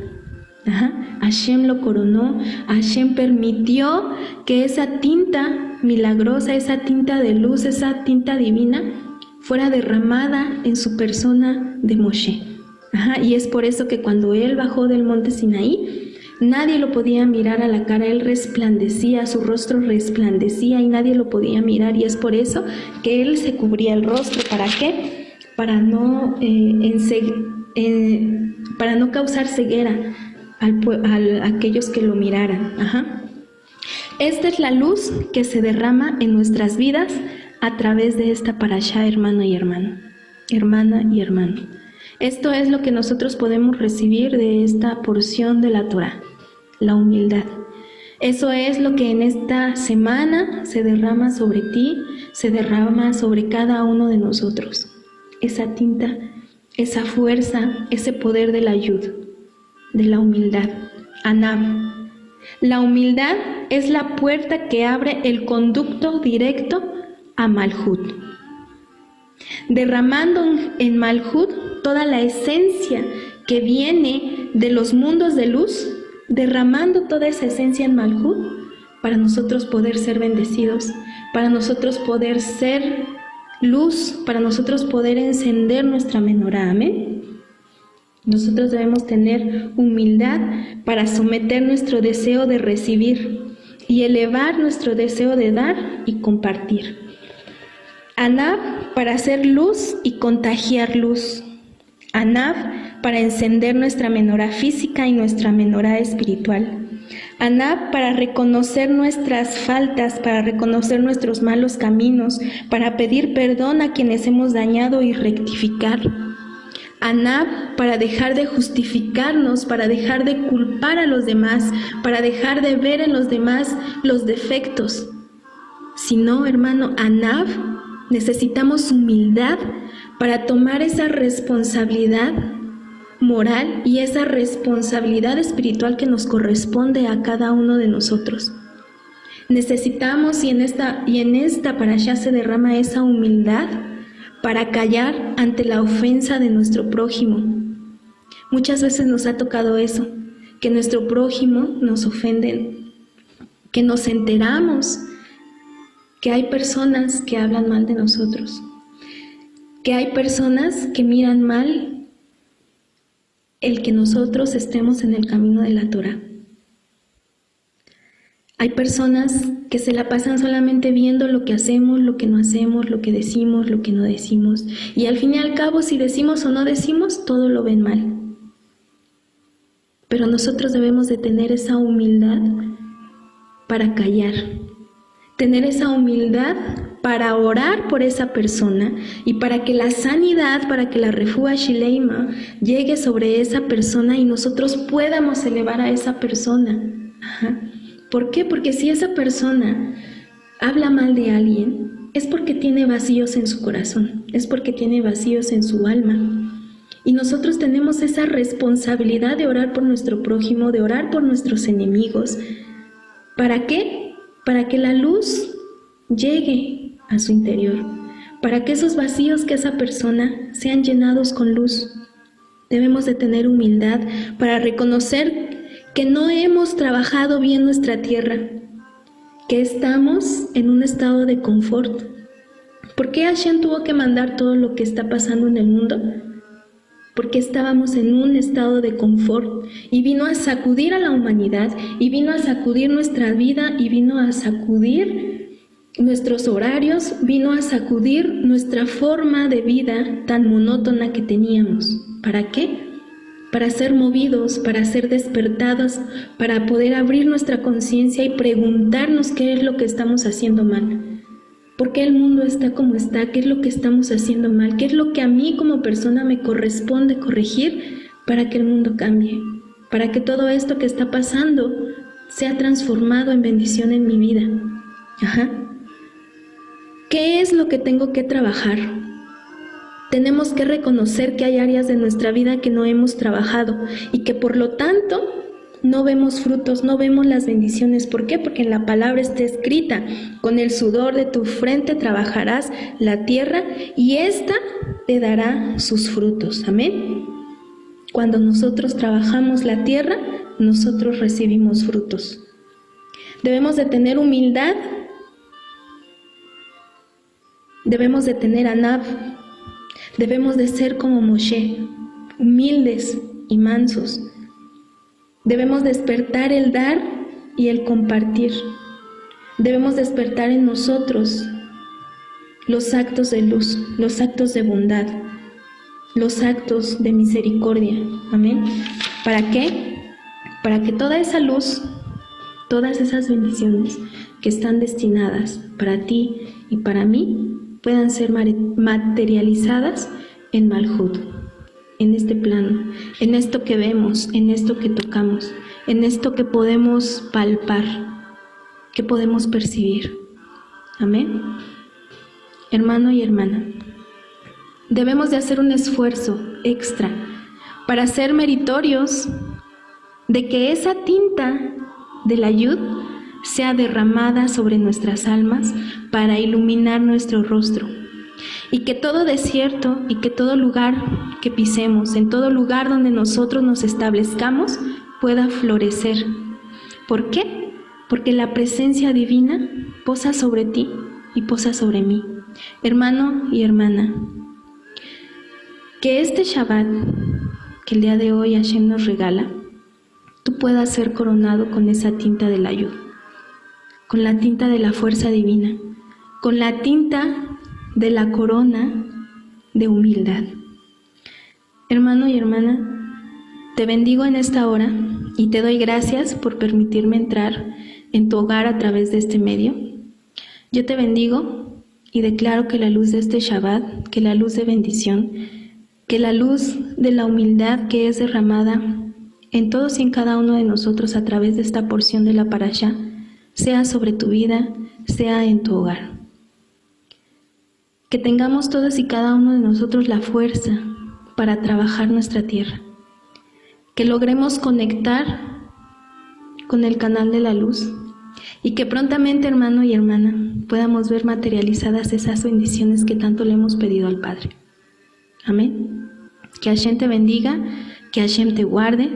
S1: Ajá. Hashem lo coronó, Hashem permitió que esa tinta milagrosa, esa tinta de luz, esa tinta divina, fuera derramada en su persona de Moshe. Ajá. Y es por eso que cuando él bajó del monte Sinaí, nadie lo podía mirar a la cara, él resplandecía, su rostro resplandecía y nadie lo podía mirar, y es por eso que él se cubría el rostro. ¿Para qué? Para no causar ceguera a aquellos que lo miraran. Ajá. Esta es la luz que se derrama en nuestras vidas a través de esta parashá, hermano y hermana, hermana y hermano. Esto es lo que nosotros podemos recibir de esta porción de la Torá, la humildad. Eso es lo que en esta semana se derrama sobre ti, se derrama sobre cada uno de nosotros. Esa tinta, esa fuerza, ese poder de la Yud, de la humildad. Anab. La humildad es la puerta que abre el conducto directo a Malhut, derramando en Malhut toda la esencia que viene de los mundos de luz, derramando toda esa esencia en Malhut para nosotros poder ser bendecidos, para nosotros poder ser luz, para nosotros poder encender nuestra menorá. Amén. Nosotros debemos tener humildad para someter nuestro deseo de recibir y elevar nuestro deseo de dar y compartir. Anab para hacer luz y contagiar luz. Anav para encender nuestra menorá física y nuestra menorá espiritual. Anav para reconocer nuestras faltas, para reconocer nuestros malos caminos, para pedir perdón a quienes hemos dañado y rectificar. Anav para dejar de justificarnos, para dejar de culpar a los demás, para dejar de ver en los demás los defectos. Si no, hermano, Anav, necesitamos humildad para tomar esa responsabilidad moral y esa responsabilidad espiritual que nos corresponde a cada uno de nosotros. Necesitamos, y en esta parashá se derrama esa humildad para callar ante la ofensa de nuestro prójimo. Muchas veces nos ha tocado eso, que nuestro prójimo nos ofende, que nos enteramos que hay personas que hablan mal de nosotros, que hay personas que miran mal el que nosotros estemos en el camino de la Torá. Hay personas que se la pasan solamente viendo lo que hacemos, lo que no hacemos, lo que decimos, lo que no decimos. Y al fin y al cabo, si decimos o no decimos, todo lo ven mal. Pero nosotros debemos de tener esa humildad para callar. Tener esa humildad para orar por esa persona y para que la sanidad, para que la refúa Shileima llegue sobre esa persona y nosotros podamos elevar a esa persona. ¿Por qué? Porque si esa persona habla mal de alguien, es porque tiene vacíos en su corazón, es porque tiene vacíos en su alma. Y nosotros tenemos esa responsabilidad de orar por nuestro prójimo, de orar por nuestros enemigos. ¿Para qué? Para que la luz llegue a su interior, para que esos vacíos que esa persona sean llenados con luz. Debemos de tener humildad para reconocer que no hemos trabajado bien nuestra tierra, que estamos en un estado de confort. ¿Por qué Hashem tuvo que mandar todo lo que está pasando en el mundo? Porque estábamos en un estado de confort y vino a sacudir a la humanidad y vino a sacudir nuestra vida y vino a sacudir nuestros horarios, vino a sacudir nuestra forma de vida tan monótona que teníamos. ¿Para qué? Para ser movidos, para ser despertados, para poder abrir nuestra conciencia y preguntarnos qué es lo que estamos haciendo mal. ¿Por qué el mundo está como está? ¿Qué es lo que estamos haciendo mal? ¿Qué es lo que a mí como persona me corresponde corregir para que el mundo cambie? Para que todo esto que está pasando sea transformado en bendición en mi vida. ¿Qué es lo que tengo que trabajar? Tenemos que reconocer que hay áreas de nuestra vida que no hemos trabajado y que por lo tanto no vemos frutos, no vemos las bendiciones. ¿Por qué? Porque en la palabra está escrita: con el sudor de tu frente trabajarás la tierra y ésta te dará sus frutos. Amén. Cuando nosotros trabajamos la tierra, nosotros recibimos frutos. Debemos de tener humildad, debemos de tener anav, debemos de ser como Moshe, humildes y mansos. Debemos despertar el dar y el compartir. Debemos despertar en nosotros los actos de luz, los actos de bondad, los actos de misericordia. Amén. ¿Para qué? Para que toda esa luz, todas esas bendiciones que están destinadas para ti y para mí puedan ser materializadas en Malhut, en este plano, en esto que vemos, en esto que tocamos, en esto que podemos palpar, que podemos percibir. Amén. Hermano y hermana, debemos de hacer un esfuerzo extra para ser meritorios de que esa tinta de la yud sea derramada sobre nuestras almas para iluminar nuestro rostro. Y que todo desierto y que todo lugar que pisemos, en todo lugar donde nosotros nos establezcamos, pueda florecer. ¿Por qué? Porque la presencia divina posa sobre ti y posa sobre mí. Hermano y hermana, que este Shabbat, que el día de hoy Hashem nos regala, tú puedas ser coronado con esa tinta de la ayuda, con la tinta de la fuerza divina, con la tinta de la corona de humildad. Hermano y hermana, te bendigo en esta hora y te doy gracias por permitirme entrar en tu hogar a través de este medio. Yo te bendigo y declaro que la luz de este Shabbat, que la luz de bendición, que la luz de la humildad que es derramada en todos y en cada uno de nosotros a través de esta porción de la Parashá, sea sobre tu vida, sea en tu hogar. Que tengamos todos y cada uno de nosotros la fuerza para trabajar nuestra tierra. Que logremos conectar con el canal de la luz y que prontamente, hermano y hermana, podamos ver materializadas esas bendiciones que tanto le hemos pedido al Padre. Amén. Que Hashem te bendiga, que Hashem te guarde,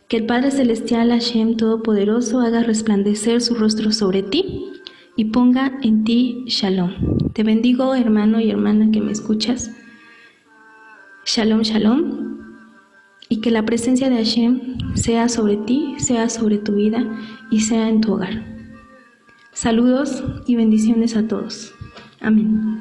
S1: que el Padre Celestial, Hashem Todopoderoso, haga resplandecer su rostro sobre ti y ponga en ti Shalom. Te bendigo, hermano y hermana que me escuchas. Shalom, Shalom. Y que la presencia de Hashem sea sobre ti, sea sobre tu vida y sea en tu hogar. Saludos y bendiciones a todos. Amén.